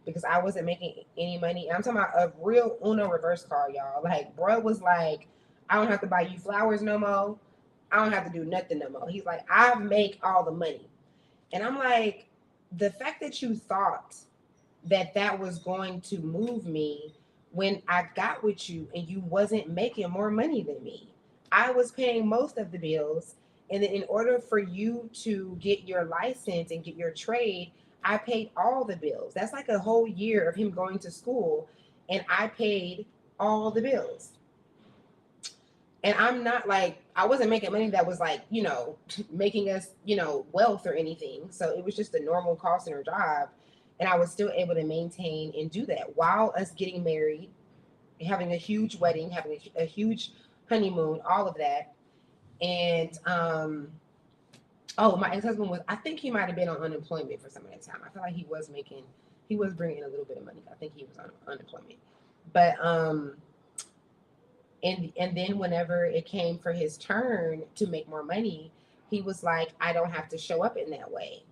Speaker 1: because I wasn't making any money. And I'm talking about a real Uno reverse card, y'all. Like, bro was like, I don't have to buy you flowers no more. I don't have to do nothing no more. He's like, I make all the money. And I'm like, the fact that you thought that was going to move me when I got with you and you wasn't making more money than me. I was paying most of the bills. And then in order for you to get your license and get your trade, I paid all the bills. That's like a whole year of him going to school, and I paid all the bills. And I'm not like, I wasn't making money that was like, making us, wealth or anything. So it was just a normal call center job. And I was still able to maintain and do that while us getting married, having a huge wedding, having a huge honeymoon, all of that. And, oh, my ex-husband I think he might have been on unemployment for some of that time. I feel like he was bringing in a little bit of money. I think he was on unemployment. But, and then whenever it came for his turn to make more money, he was like, I don't have to show up in that way.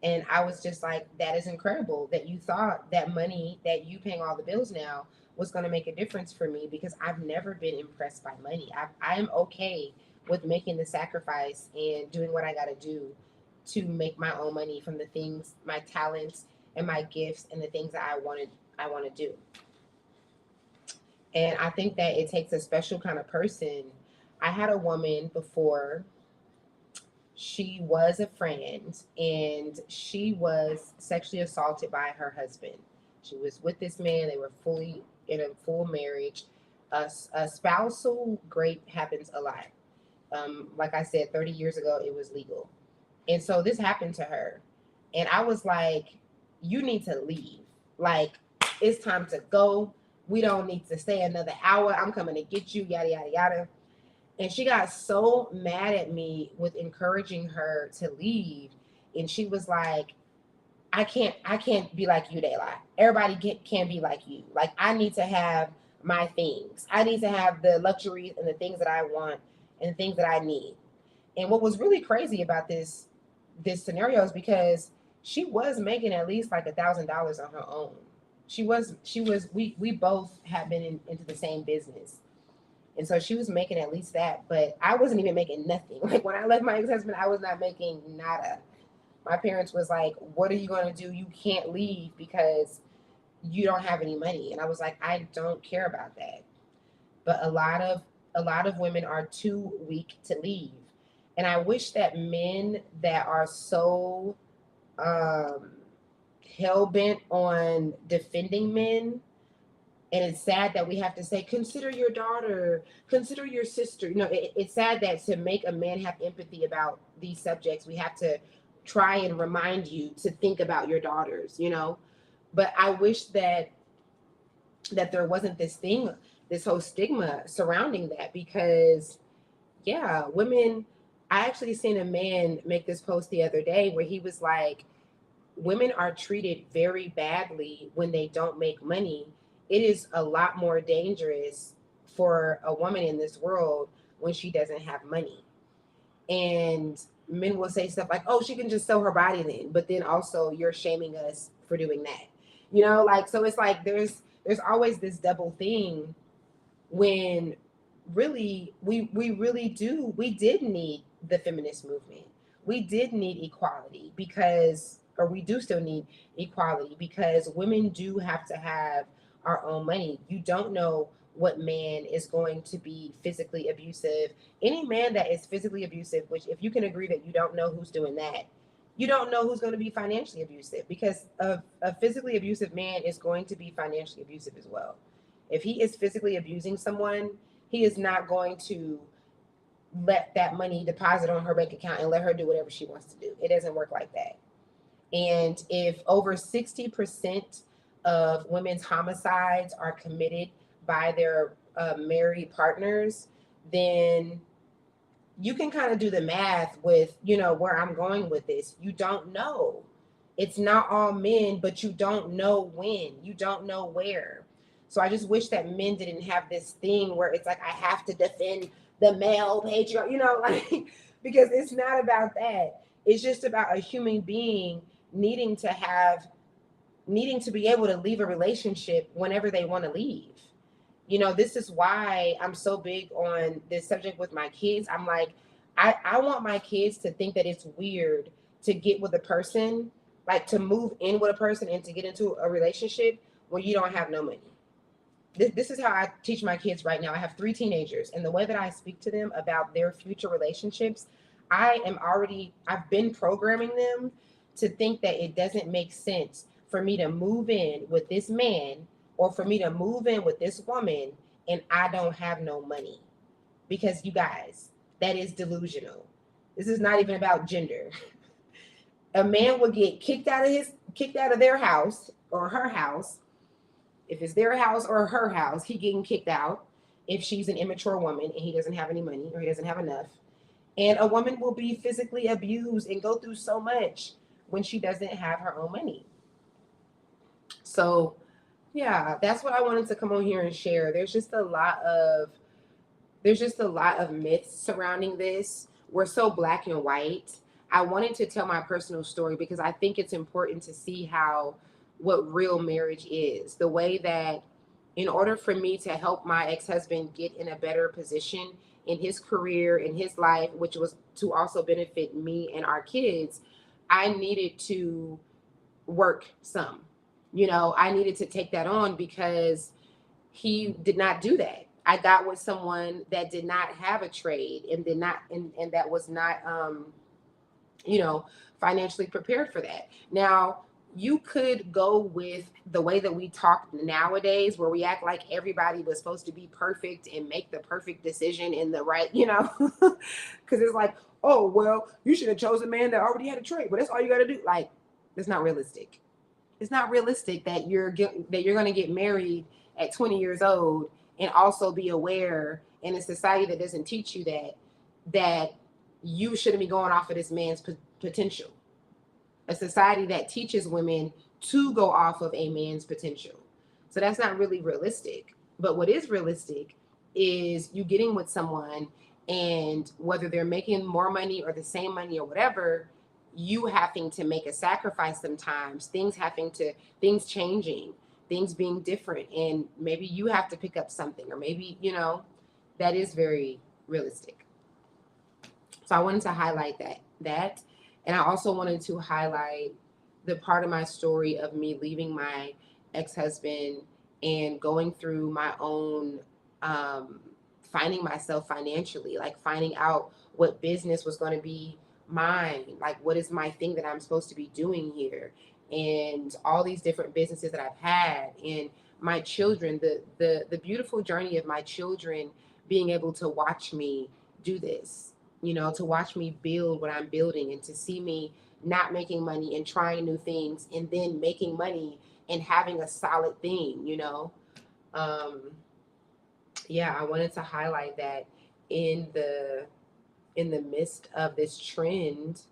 Speaker 1: And I was just like, that is incredible that you thought that money, that you paying all the bills now, was going to make a difference for me, because I've never been impressed by money. I am okay with making the sacrifice and doing what I got to do to make my own money from the things, my talents and my gifts and the things that I want to do. And I think that it takes a special kind of person. I had a woman before, she was a friend, and she was sexually assaulted by her husband. She was with this man, they were fully in a full marriage. A spousal grape happens a lot. Like I said, 30 years ago, it was legal. And so this happened to her. And I was like, you need to leave. Like, it's time to go. We don't need to stay another hour. I'm coming to get you, yada, yada, yada. And she got so mad at me with encouraging her to leave. And she was like, I can't be like you, Daylah. Everybody can't be like you. Like, I need to have my things. I need to have the luxuries and the things that I want and the things that I need. And what was really crazy about this scenario is because she was making at least like $1,000 on her own. She was we both had been into the same business. And so she was making at least that, but I wasn't even making nothing. Like, when I left my ex-husband, I was not making nada. My parents was like, what are you going to do? You can't leave because you don't have any money. And I was like, I don't care about that. But a lot of women are too weak to leave. And I wish that men that are so um, hell bent on defending men, and it's sad that we have to say, consider your daughter, consider your sister. It's sad that to make a man have empathy about these subjects, we have to try and remind you to think about your daughters. But I wish that there wasn't this thing, this whole stigma surrounding that, because yeah, women, I actually seen a man make this post the other day where he was like, women are treated very badly when they don't make money. It is a lot more dangerous for a woman in this world when she doesn't have money. And men will say stuff like, oh, she can just sell her body then. But then also, you're shaming us for doing that. Like, so it's like there's always this double thing, when really we did need the feminist movement. We did need equality, because, or we do still need equality, because women do have to have our own money. You don't know what man is going to be physically abusive. Any man that is physically abusive, which, if you can agree that you don't know who's doing that, you don't know who's going to be financially abusive, because a physically abusive man is going to be financially abusive as well. If he is physically abusing someone, he is not going to let that money deposit on her bank account and let her do whatever she wants to do. It doesn't work like that. And if over 60% of women's homicides are committed by their married partners, then you can kind of do the math with, where I'm going with this. You don't know. It's not all men, but you don't know when. You don't know where. So I just wish that men didn't have this thing where it's like, I have to defend the male patriarch, like, because it's not about that. It's just about a human being needing to be able to leave a relationship whenever they want to leave. This is why I'm so big on this subject with my kids. I'm like, I want my kids to think that it's weird to get with a person, like to move in with a person and to get into a relationship when you don't have no money. This is how I teach my kids right now. I have 3 teenagers, and the way that I speak to them about their future relationships, I've been programming them to think that it doesn't make sense for me to move in with this man, or for me to move in with this woman, and I don't have no money. Because, you guys, that is delusional. This is not even about gender. A man will get kicked out of their house or her house. If it's their house or her house, he getting kicked out if she's an immature woman and he doesn't have any money or he doesn't have enough. And a woman will be physically abused and go through so much when she doesn't have her own money. So, yeah, that's what I wanted to come on here and share. There's just a lot of myths surrounding this. we're so black and white. I wanted to tell my personal story because I think it's important to see how what real marriage is. The way that in order for me to help my ex-husband get in a better position in his career, in his life, which was to also benefit me and our kids, I needed to work some. I needed to take that on because he did not do that. I got with someone that did not have a trade and did not and that was not you know, financially prepared for that. Now, you could go with the way that we talk nowadays, where we act like everybody was supposed to be perfect and make the perfect decision in the right, because it's like, oh, well, you should have chosen a man that already had a trade, but that's all you got to do. Like, it's not realistic. It's not realistic that you're going to get married at 20 years old and also be aware in a society that doesn't teach you that you shouldn't be going off of this man's potential. A society that teaches women to go off of a man's potential. So that's not really realistic. But what is realistic is you getting with someone, and whether they're making more money or the same money or whatever, you having to make a sacrifice sometimes, things changing, things being different, and maybe you have to pick up something, or maybe, that is very realistic. So I wanted to highlight that. And I also wanted to highlight the part of my story of me leaving my ex-husband and going through my own finding myself financially, like finding out what business was going to be mine, like what is my thing that I'm supposed to be doing here, and all these different businesses that I've had, and my children, the beautiful journey of my children being able to watch me do this, to watch me build what I'm building, and to see me not making money and trying new things and then making money and having a solid thing, Um, yeah, I wanted to highlight that in the midst of this trend,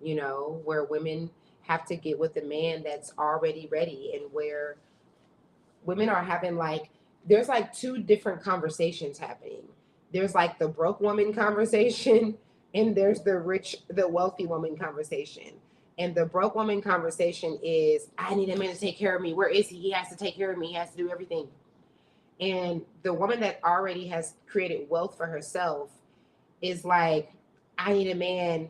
Speaker 1: where women have to get with a man that's already ready, and where women are having there's like two different conversations happening. There's like the broke woman conversation and there's the wealthy woman conversation. And the broke woman conversation is, I need a man to take care of me. Where is he? He has to take care of me. He has to do everything. And the woman that already has created wealth for herself is like, I need a man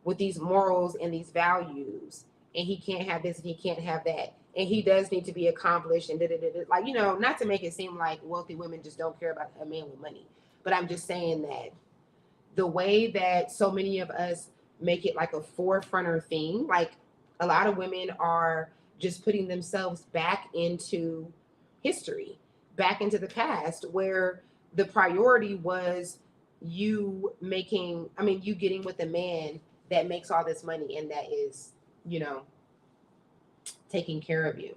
Speaker 1: with these morals and these values, and he can't have this and he can't have that, and he does need to be accomplished, and like, not to make it seem like wealthy women just don't care about a man with money, but I'm just saying that the way that so many of us make it like a forefronter thing, like a lot of women are just putting themselves back into history, back into the past, where the priority was you getting with a man that makes all this money and that is, taking care of you.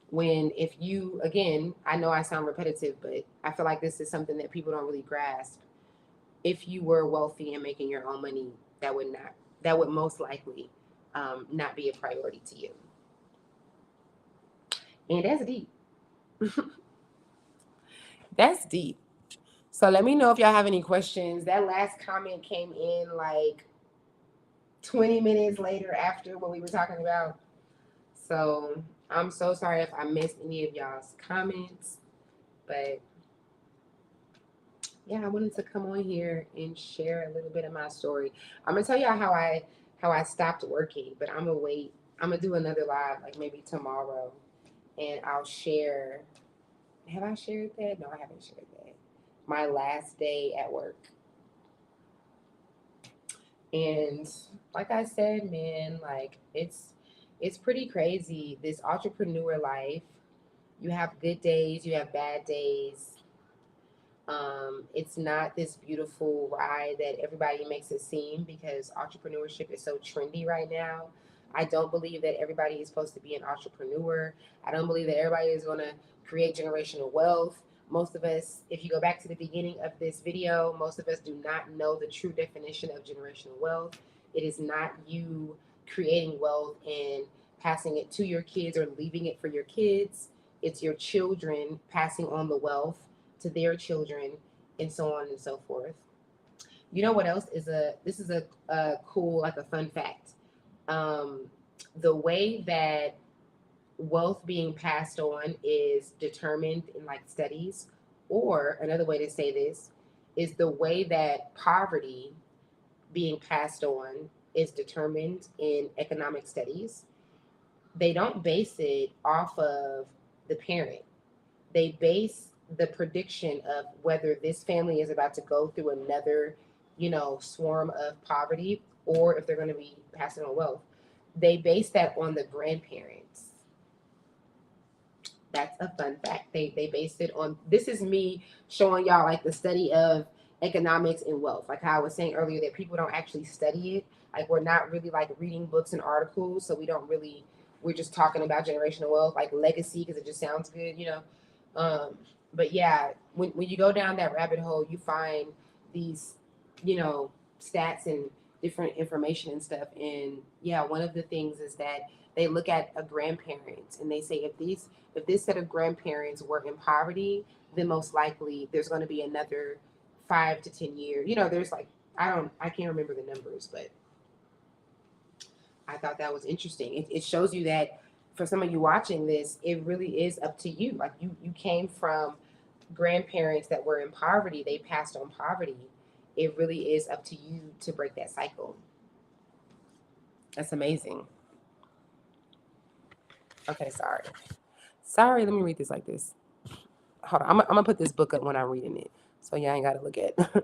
Speaker 1: When if you, again, I know I sound repetitive, but I feel like this is something that people don't really grasp. If you were wealthy and making your own money, that would most likely not be a priority to you. And that's deep. That's deep. So let me know if y'all have any questions. That last comment came in like 20 minutes later after what we were talking about. So I'm so sorry if I missed any of y'all's comments. But yeah, I wanted to come on here and share a little bit of my story. I'm gonna tell y'all how I stopped working, but I'm gonna wait. I'm gonna do another live like maybe tomorrow, and I'll share. Have I shared that? No, I haven't shared that. My last day at work. And like I said, man, like it's pretty crazy, this entrepreneur life. You have good days, you have bad days. It's not this beautiful ride that everybody makes it seem, because entrepreneurship is so trendy right now. I don't believe that everybody is supposed to be an entrepreneur. I don't believe that everybody is going to create generational wealth. Most of us, if you go back to the beginning of this video, most of us do not know the true definition of generational wealth. It is not you creating wealth and passing it to your kids or leaving it for your kids. It's your children passing on the wealth to their children, and so on and so forth. You know what else is this is a cool, like a fun fact. Um, the way that wealth being passed on is determined in like studies, or another way to say this is the way that poverty being passed on is determined in economic studies. They don't base it off of the parent. They base the prediction of whether this family is about to go through another, swarm of poverty, or if they're going to be passing on wealth. They base that on the grandparents. That's a fun fact. They based it on, this is me showing y'all like the study of economics and wealth. Like how I was saying earlier that people don't actually study it. Like we're not really like reading books and articles, so we don't really, we're just talking about generational wealth, like legacy, because it just sounds good. But yeah, when you go down that rabbit hole, you find these, stats and different information and stuff. And yeah, one of the things is that they look at a grandparent and they say if this set of grandparents were in poverty, then most likely there's going to be another 5 to 10 years. There's like, I can't remember the numbers, but I thought that was interesting. It shows you that for some of you watching this, it really is up to you. Like you came from grandparents that were in poverty, they passed on poverty. It really is up to you to break that cycle. That's amazing. Okay, sorry, let me read this like this. Hold on, I'm gonna put this book up when I'm reading it, so yeah, I ain't gotta look at.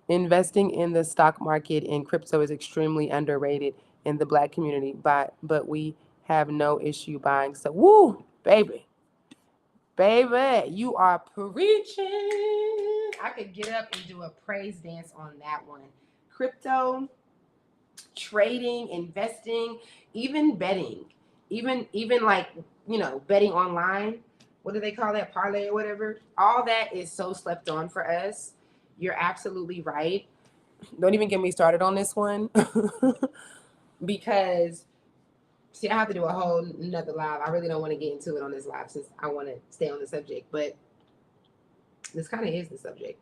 Speaker 1: Investing in the stock market and crypto is extremely underrated in the Black community, but we have no issue buying. So, woo, baby, you are preaching. I could get up and do a praise dance on that one. Crypto, trading, investing, even betting, even like betting online. What do they call that? Parlay or whatever. All that is so slept on for us. You're absolutely right. Don't even get me started on this one. Because see, I have to do a whole another live. I really don't want to get into it on this live since I want to stay on the subject, but this kind of is the subject.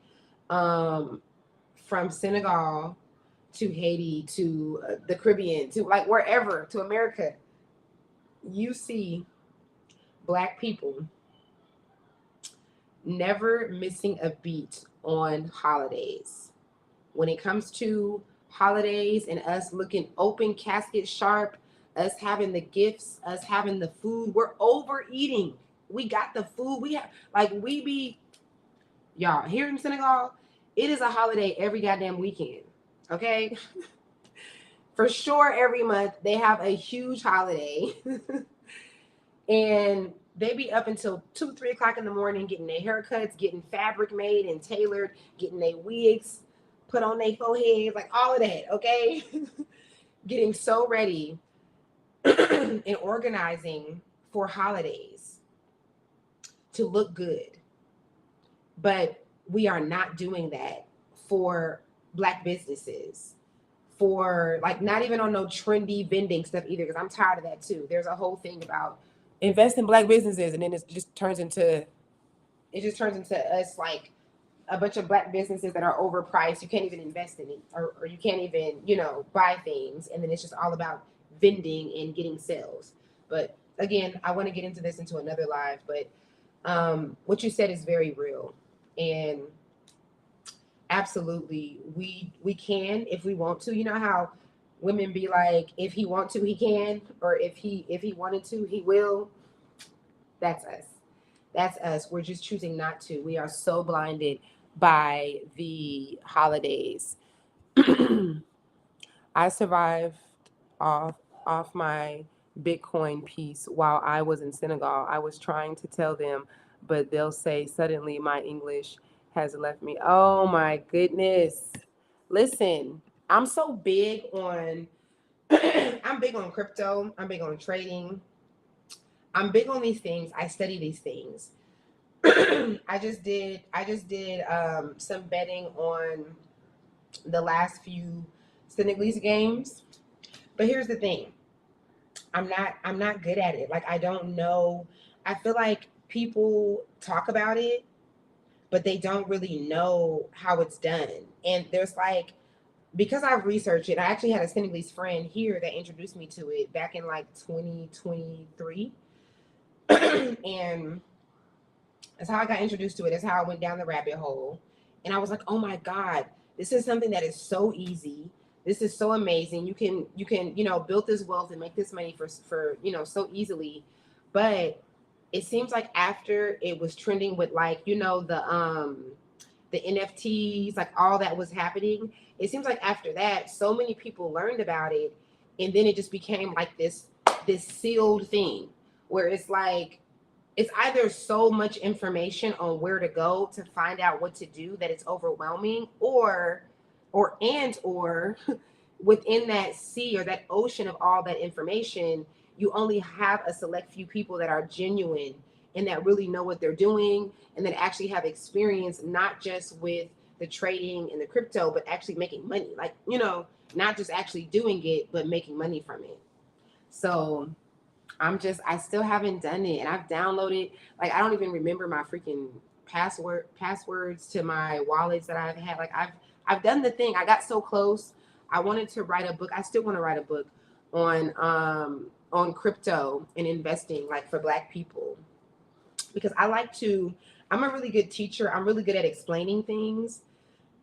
Speaker 1: From Senegal to Haiti to the Caribbean to like wherever to America, you see Black people never missing a beat on holidays. When it comes to holidays and us looking open casket sharp, us having the gifts, us having the food, we're overeating. We got the food. We have like we be y'all here in Senegal. It is a holiday every goddamn weekend. Okay, for sure every month they have a huge holiday, and they be up until 2, 3 o'clock in the morning getting their haircuts, getting fabric made and tailored, getting their wigs put on their foreheads, like all of that. Okay, getting so ready and organizing for holidays to look good. But we are not doing that for Black businesses, for like not even on no trendy vending stuff either, because I'm tired of that too. There's a whole thing about invest in Black businesses, and then it just turns into us like a bunch of Black businesses that are overpriced. You can't even invest in it, or you can't even buy things, and then it's just all about vending and getting sales. But again, I want to get into this into another live, but what you said is very real, and absolutely we can if we want to. You know how women be like, if he want to he can, or if he wanted to he will. That's us. We're just choosing not to. We are so blinded by the holidays. I survived off off my Bitcoin piece while I was in Senegal. I was trying to tell them, but they'll say suddenly my English has left me. Oh my goodness. Listen, I'm so big on I'm big on crypto. I'm big on trading. I'm big on these things. I study these things. I just did some betting on the last few Senegalese games. But here's the thing. I'm not good at it. Like I don't know. I feel like people talk about it, but they don't really know how it's done. And there's like, because I've researched it, I actually had a Senegalese friend here that introduced me to it back in like 2023. And that's how I got introduced to it. That's how I went down the rabbit hole. And I was like, oh my God, this is something that is so easy. This is so amazing. You can build this wealth and make this money for so easily. But it seems like after it was trending with like, the NFTs, like all that was happening, it seems like after that, so many people learned about it, and then it just became like this sealed thing where it's like it's either so much information on where to go to find out what to do that it's overwhelming, or within that sea or that ocean of all that information, you only have a select few people that are genuine and that really know what they're doing and that actually have experience, not just with the trading and the crypto, but actually making money. Like, not just actually doing it, but making money from it. So I still haven't done it, and I've downloaded, like, I don't even remember my freaking passwords to my wallets that I've had. Like, I've done the thing. I got so close. I wanted to write a book. I still want to write a book on crypto and investing, like for Black people, because I'm a really good teacher. I'm really good at explaining things.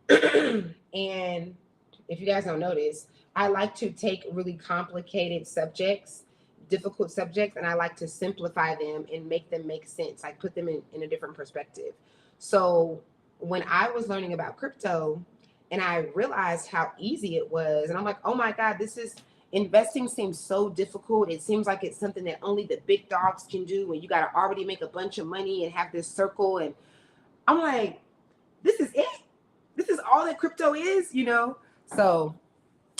Speaker 1: And if you guys don't notice, I like to take really complicated subjects, difficult subjects, and I like to simplify them and make them make sense. I put them in a different perspective. So when I was learning about crypto and I realized how easy it was, and I'm like, oh my God, investing seems so difficult. It seems like it's something that only the big dogs can do, and you got to already make a bunch of money and have this circle. And I'm like, this is it. This is all that crypto is. So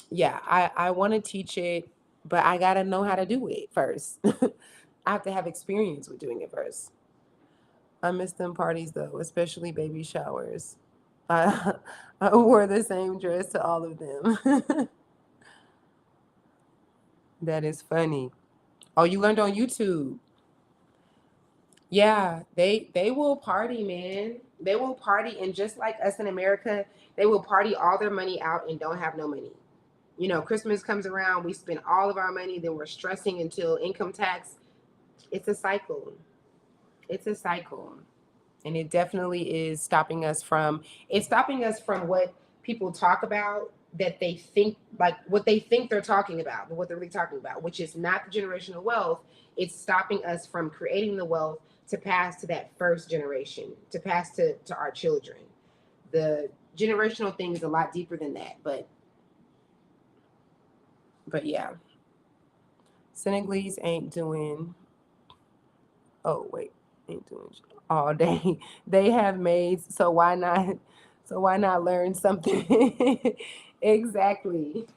Speaker 1: yeah, I want to teach it, but I gotta know how to do it first. I have to have experience with doing it first. I miss them parties though, especially baby showers. I, I wore the same dress to all of them. That is funny. Oh, you learned on YouTube. Yeah, they will party, man. They will party, and just like us in America, they will party all their money out and don't have no money. Christmas comes around, we spend all of our money, then we're stressing until income tax. It's a cycle. It's a cycle. And it definitely is stopping us from what people talk about, that they think, like what they think they're talking about, but what they're really talking about, which is not the generational wealth. It's stopping us from creating the wealth to pass to that first generation, to pass to our children. The generational thing is a lot deeper than that, but yeah. Senegalese ain't doing, oh wait, ain't doing all day. They have maids, so why not learn something? Exactly.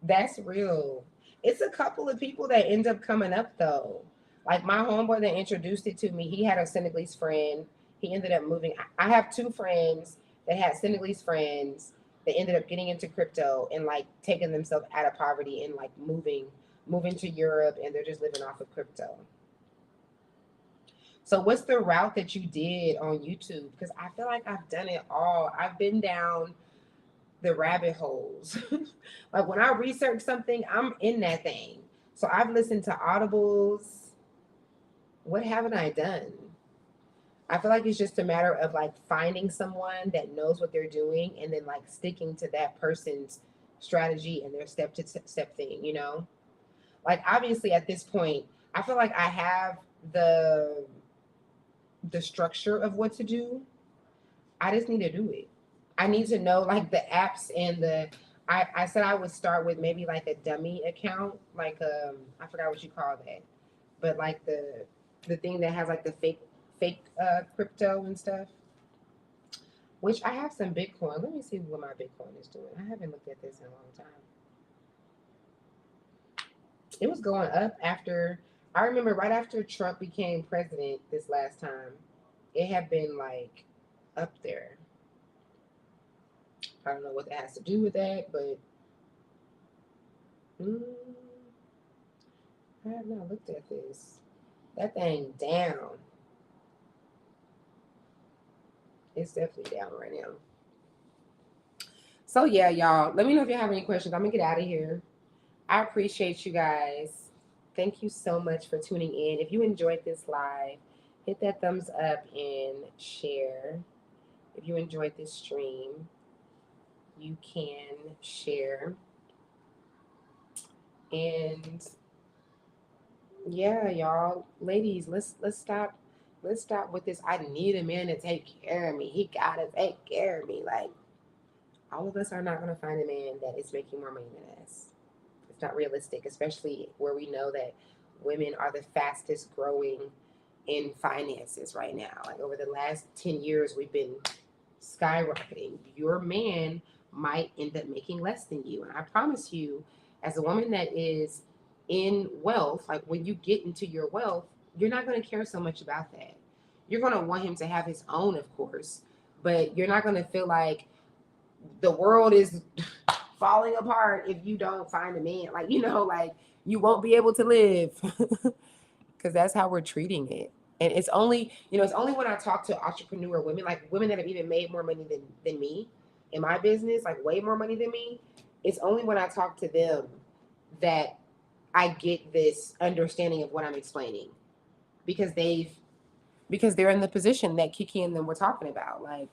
Speaker 1: That's real. It's a couple of people that end up coming up though. Like my homeboy that introduced it to me, he had a Senegalese friend. He ended up moving. I have two friends that had Senegalese friends that ended up getting into crypto and like taking themselves out of poverty and like moving to Europe, and they're just living off of crypto. So what's the route that you did on YouTube? Because I feel like I've done it all. I've been down the rabbit holes. Like when I research something, I'm in that thing. So I've listened to audibles. What haven't I done? I feel like it's just a matter of like finding someone that knows what they're doing and then like sticking to that person's strategy and their step to step thing. Like obviously at this point, I feel like I have the structure of what to do. I just need to do it. I need to know like the apps and I said I would start with maybe like a dummy account, like I forgot what you call that. But like the thing that has like the fake crypto and stuff. Which I have some Bitcoin. Let me see what my Bitcoin is doing. I haven't looked at this in a long time. It was going up after, I remember right after Trump became president this last time. It had been like up there. I don't know what that has to do with that, but mm, I have not looked at this. That thing down. It's definitely down right now. So yeah, y'all. Let me know if you have any questions. I'm gonna get out of here. I appreciate you guys. Thank you so much for tuning in. If you enjoyed this live, hit that thumbs up and share. If you enjoyed this stream, you can share. And yeah, y'all, ladies, let's stop with this. I need a man to take care of me. He gotta take care of me. Like, all of us are not gonna find a man that is making more money than us. It's not realistic, especially where we know that women are the fastest growing in finances right now. Like over the last 10 years, we've been skyrocketing. Your man might end up making less than you. And I promise you, as a woman that is in wealth, like when you get into your wealth, you're not going to care so much about that. You're going to want him to have his own, of course, but you're not going to feel like the world is falling apart if you don't find a man. Like, like you won't be able to live because that's how we're treating it. And it's only when I talk to entrepreneur women, like women that have even made more money than me in my business, like way more money than me. It's only when I talk to them that I get this understanding of what I'm explaining because they're in the position that Kiki and them were talking about, like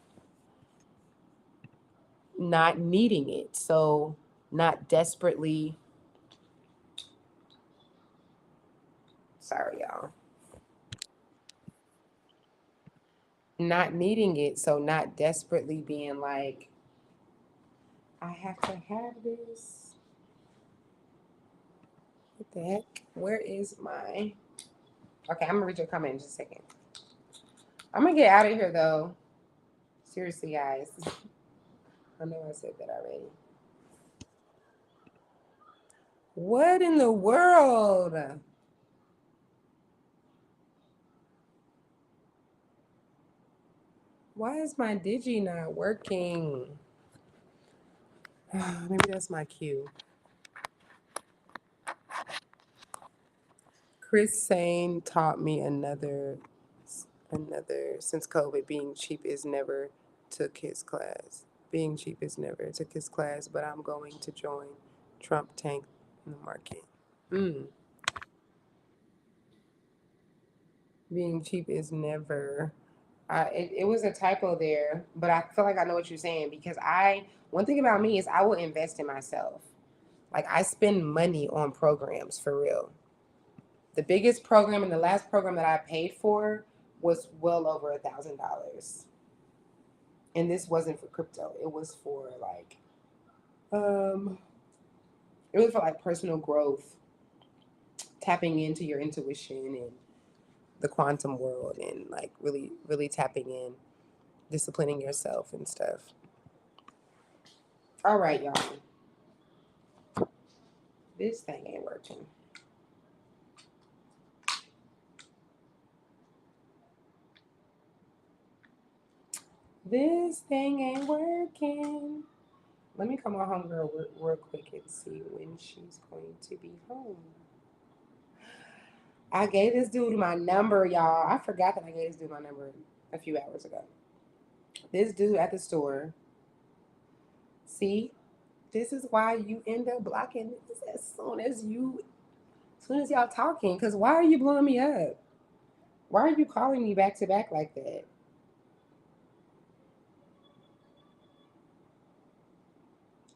Speaker 1: not needing it. So not desperately, sorry, y'all, not needing it. So not desperately being like, I have to have this. What the heck? Where is my. Okay, I'm gonna read your comment in just a second. I'm gonna get out of here though. Seriously, guys. I know I said that already. What in the world? Why is my digi not working? Maybe that's my cue. Chris Sane taught me another since COVID. Being cheap is never took his class. Being cheap is never took his class, but I'm going to join Trump tank in the market. Mm. Being cheap is never. It was a typo there, but I feel like I know what you're saying because one thing about me is I will invest in myself. Like I spend money on programs for real. The biggest program and the last program that I paid for was well over $1,000. And this wasn't for crypto. Um it was for like personal growth, tapping into your intuition and the quantum world and like really, really tapping in, disciplining yourself and stuff. All right, y'all. This thing ain't working. This thing ain't working. Let me call my homegirl real quick and see when she's going to be home. I gave this dude my number, y'all. I forgot that I gave this dude my number a few hours ago. This dude at the store. See, this is why you end up blocking niggas as soon as y'all talking. Cause why are you blowing me up? Why are you calling me back to back like that?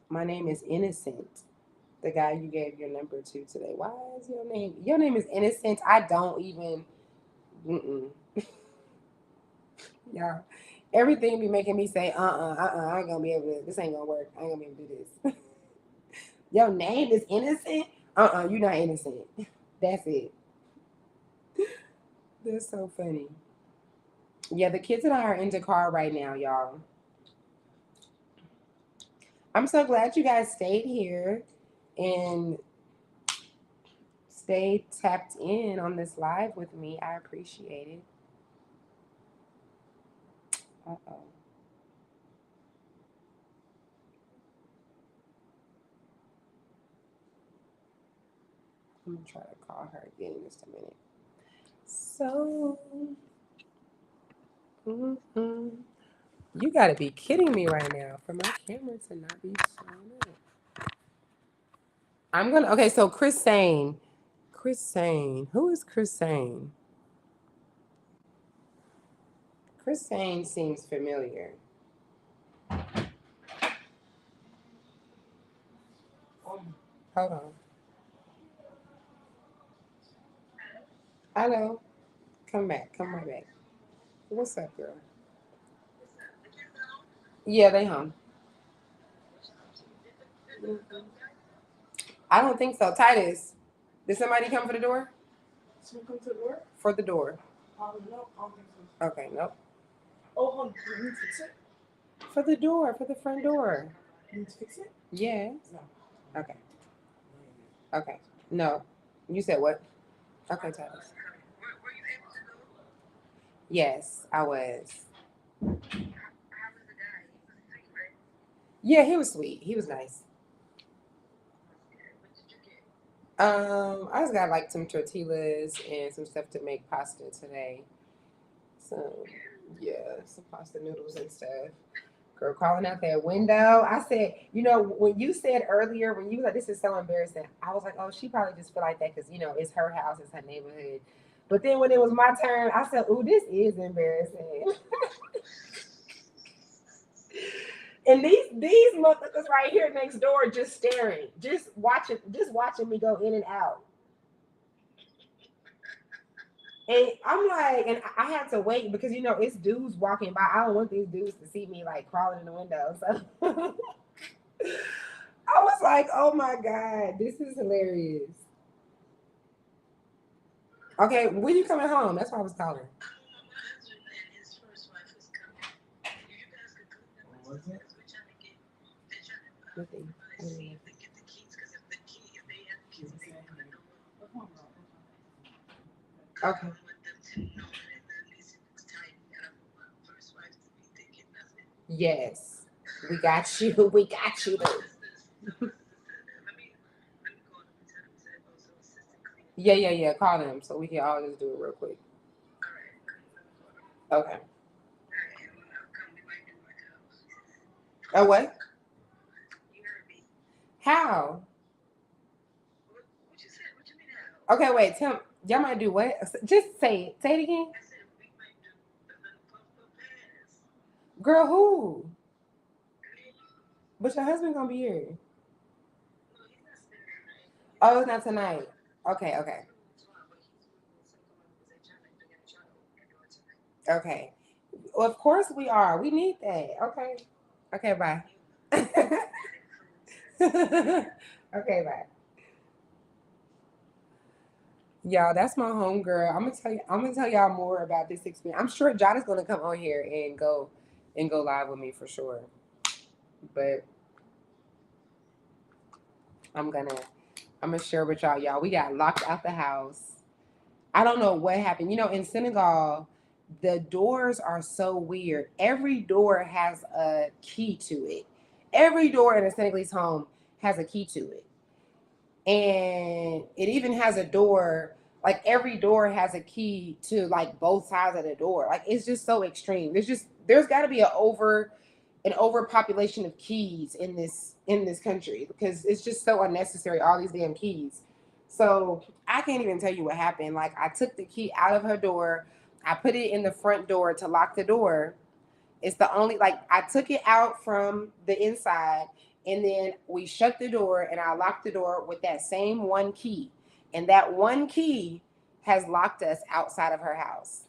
Speaker 1: My name is Innocent. The guy you gave your number to today. Why is your name? Your name is Innocent. I don't even. Mm-mm. Y'all, everything be making me say, I ain't gonna be able to. This ain't gonna work. I ain't gonna be able to do this. Your name is Innocent. You're not innocent. That's it. That's so funny. Yeah, the kids and I are in the car right now, y'all. I'm so glad you guys stayed here and stayed tapped in on this live with me. I appreciate it. Uh-oh. I'm gonna try to call her again in just a minute. So, mhm. You gotta be kidding me right now for my camera to not be showing up. I'm gonna, okay, so Chris Sane. Chris Sane. Who is Chris Sane? Chris Sane seems familiar. Hold on. Hello. Come back. Come right back. What's up, girl? Yeah, they home. I don't think so. Titus, did somebody come for the door? Someone come to the door? For the door. No, I don't think so. Okay, nope. Oh, hold on. You need to fix it? For the door, for the front door. You need to fix it? Yes. No. Okay. Okay. No. You said what? Okay, Titus. Were you able to go? Yes, I was. How was the guy? He was sweet, right? Yeah, he was sweet. He was nice. What did you get? I just got like some tortillas and some stuff to make pasta today. So yeah, some pasta noodles and stuff. Girl crawling out that window. I said, you know, when you said earlier, when you were like, this is so embarrassing, I was like, oh, she probably just feel like that because, you know, it's her house, it's her neighborhood. But then when it was my turn, I said, ooh, this is embarrassing. And these motherfuckers right here next door just staring, just watching me go in and out. And I'm like, and I had to wait because you know it's dudes walking by. I don't want these dudes to see me like crawling in the window. So I was like, oh my God, this is hilarious. Okay, when you coming home? That's why I was calling. Nothing. Okay. Yes. We got you. We got you though. Yeah. Call them so we can all just do it real quick. Okay. Oh what? How? Okay, wait. Tell me. Y'all might do what? Just say it. Say it again. Girl, who? But your husband gonna be here. Oh, it's not tonight. Okay. Okay. Well, of course we are. We need that. Okay. Okay, bye. Okay, bye. Y'all, that's my home girl. I'm gonna tell y'all more about this experience. I'm sure John is gonna come on here and go live with me for sure. But I'm gonna I'm gonna share with y'all. Y'all, we got locked out the house. I don't know what happened. You know, in Senegal, the doors are so weird. Every door has a key to it. Every door in a Senegalese home has a key to it. And it even has a door, like every door has a key to like both sides of the door. Like it's just so extreme. There's got to be an overpopulation of keys in this country because it's just so unnecessary, all these damn keys. So I can't even tell you what happened. Like I took the key out of her door, I put it in the front door to lock the door. It's the only, like I took it out from the inside and then we shut the door and I locked the door with that same one key. And that one key has locked us outside of her house.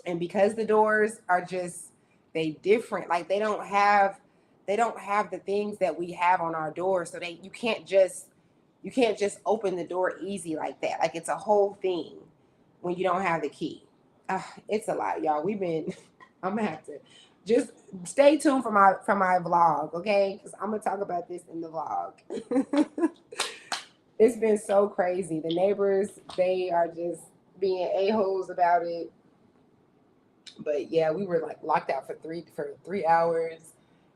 Speaker 1: And because the doors are just they different, like they don't have the things that we have on our doors. So you can't just open the door easy like that. Like it's a whole thing when you don't have the key. It's a lot, y'all. We've been. I'm gonna have to just stay tuned for my vlog, okay? Because I'm gonna talk about this in the vlog. It's been so crazy. The neighbors, they are just being a-holes about it. But yeah, we were like locked out for 3 hours,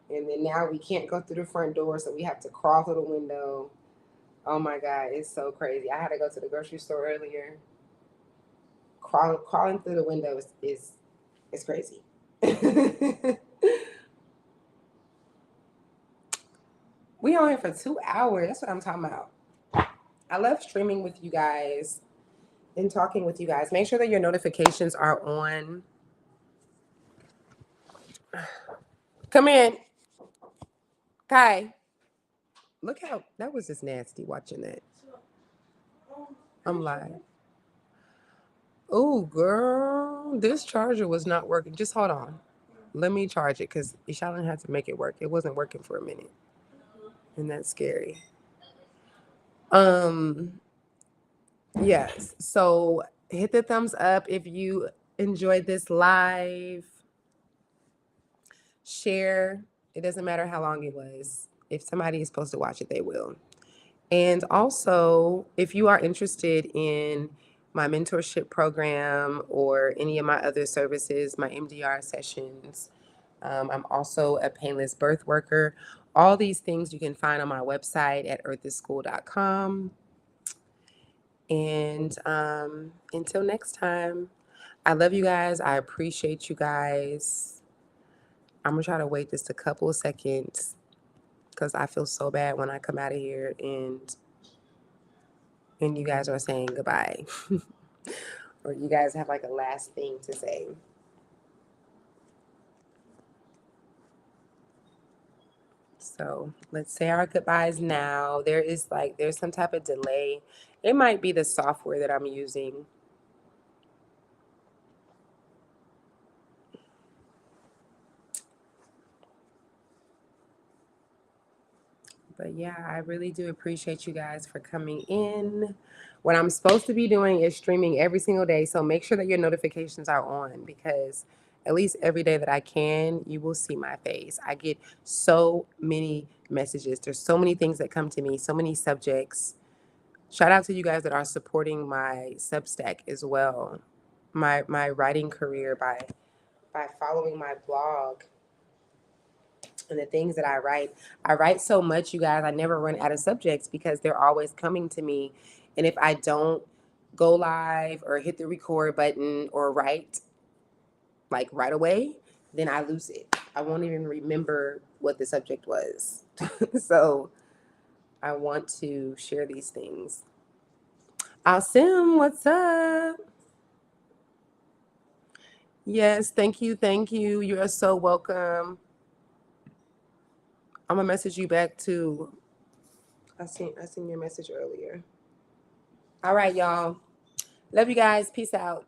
Speaker 1: and then now we can't go through the front door, so we have to crawl through the window. Oh my God, it's so crazy. I had to go to the grocery store earlier. Crawling through the window is crazy. We on here for 2 hours. That's what I'm talking about. I love streaming with you guys and talking with you guys. Make sure that your notifications are on. Come in. Kai. Look how that was just nasty watching that. I'm live. Oh, girl. This charger was not working. Just hold on. Let me charge it because Ishalin had to make it work. It wasn't working for a minute. And that's scary. Um, yes. So hit the thumbs up if you enjoyed this live. Share. It doesn't matter how long it was. If somebody is supposed to watch it, they will. And also, if you are interested in my mentorship program or any of my other services, my MDR sessions, I'm also a painless birth worker. All these things you can find on my website at earthisschool.com. And until next time, I love you guys. I appreciate you guys. I'm going to try to wait just a couple of seconds because I feel so bad when I come out of here and you guys are saying goodbye. Or you guys have like a last thing to say. So let's say our goodbyes now. There's some type of delay. It might be the software that I'm using. But yeah, I really do appreciate you guys for coming in. What I'm supposed to be doing is streaming every single day. So make sure that your notifications are on because at least every day that I can, you will see my face. I get so many messages. There's so many things that come to me, so many subjects. Shout out to you guys that are supporting my Substack as well. My writing career by following my blog and the things that I write. I write so much, you guys, I never run out of subjects because they're always coming to me. And if I don't go live or hit the record button or write like right away, then I lose it. I won't even remember what the subject was. So I want to share these things. Awesome. What's up? Yes, thank you. Thank you. You are so welcome. I'm gonna message you back too. I seen your message earlier. All right, y'all. Love you guys. Peace out.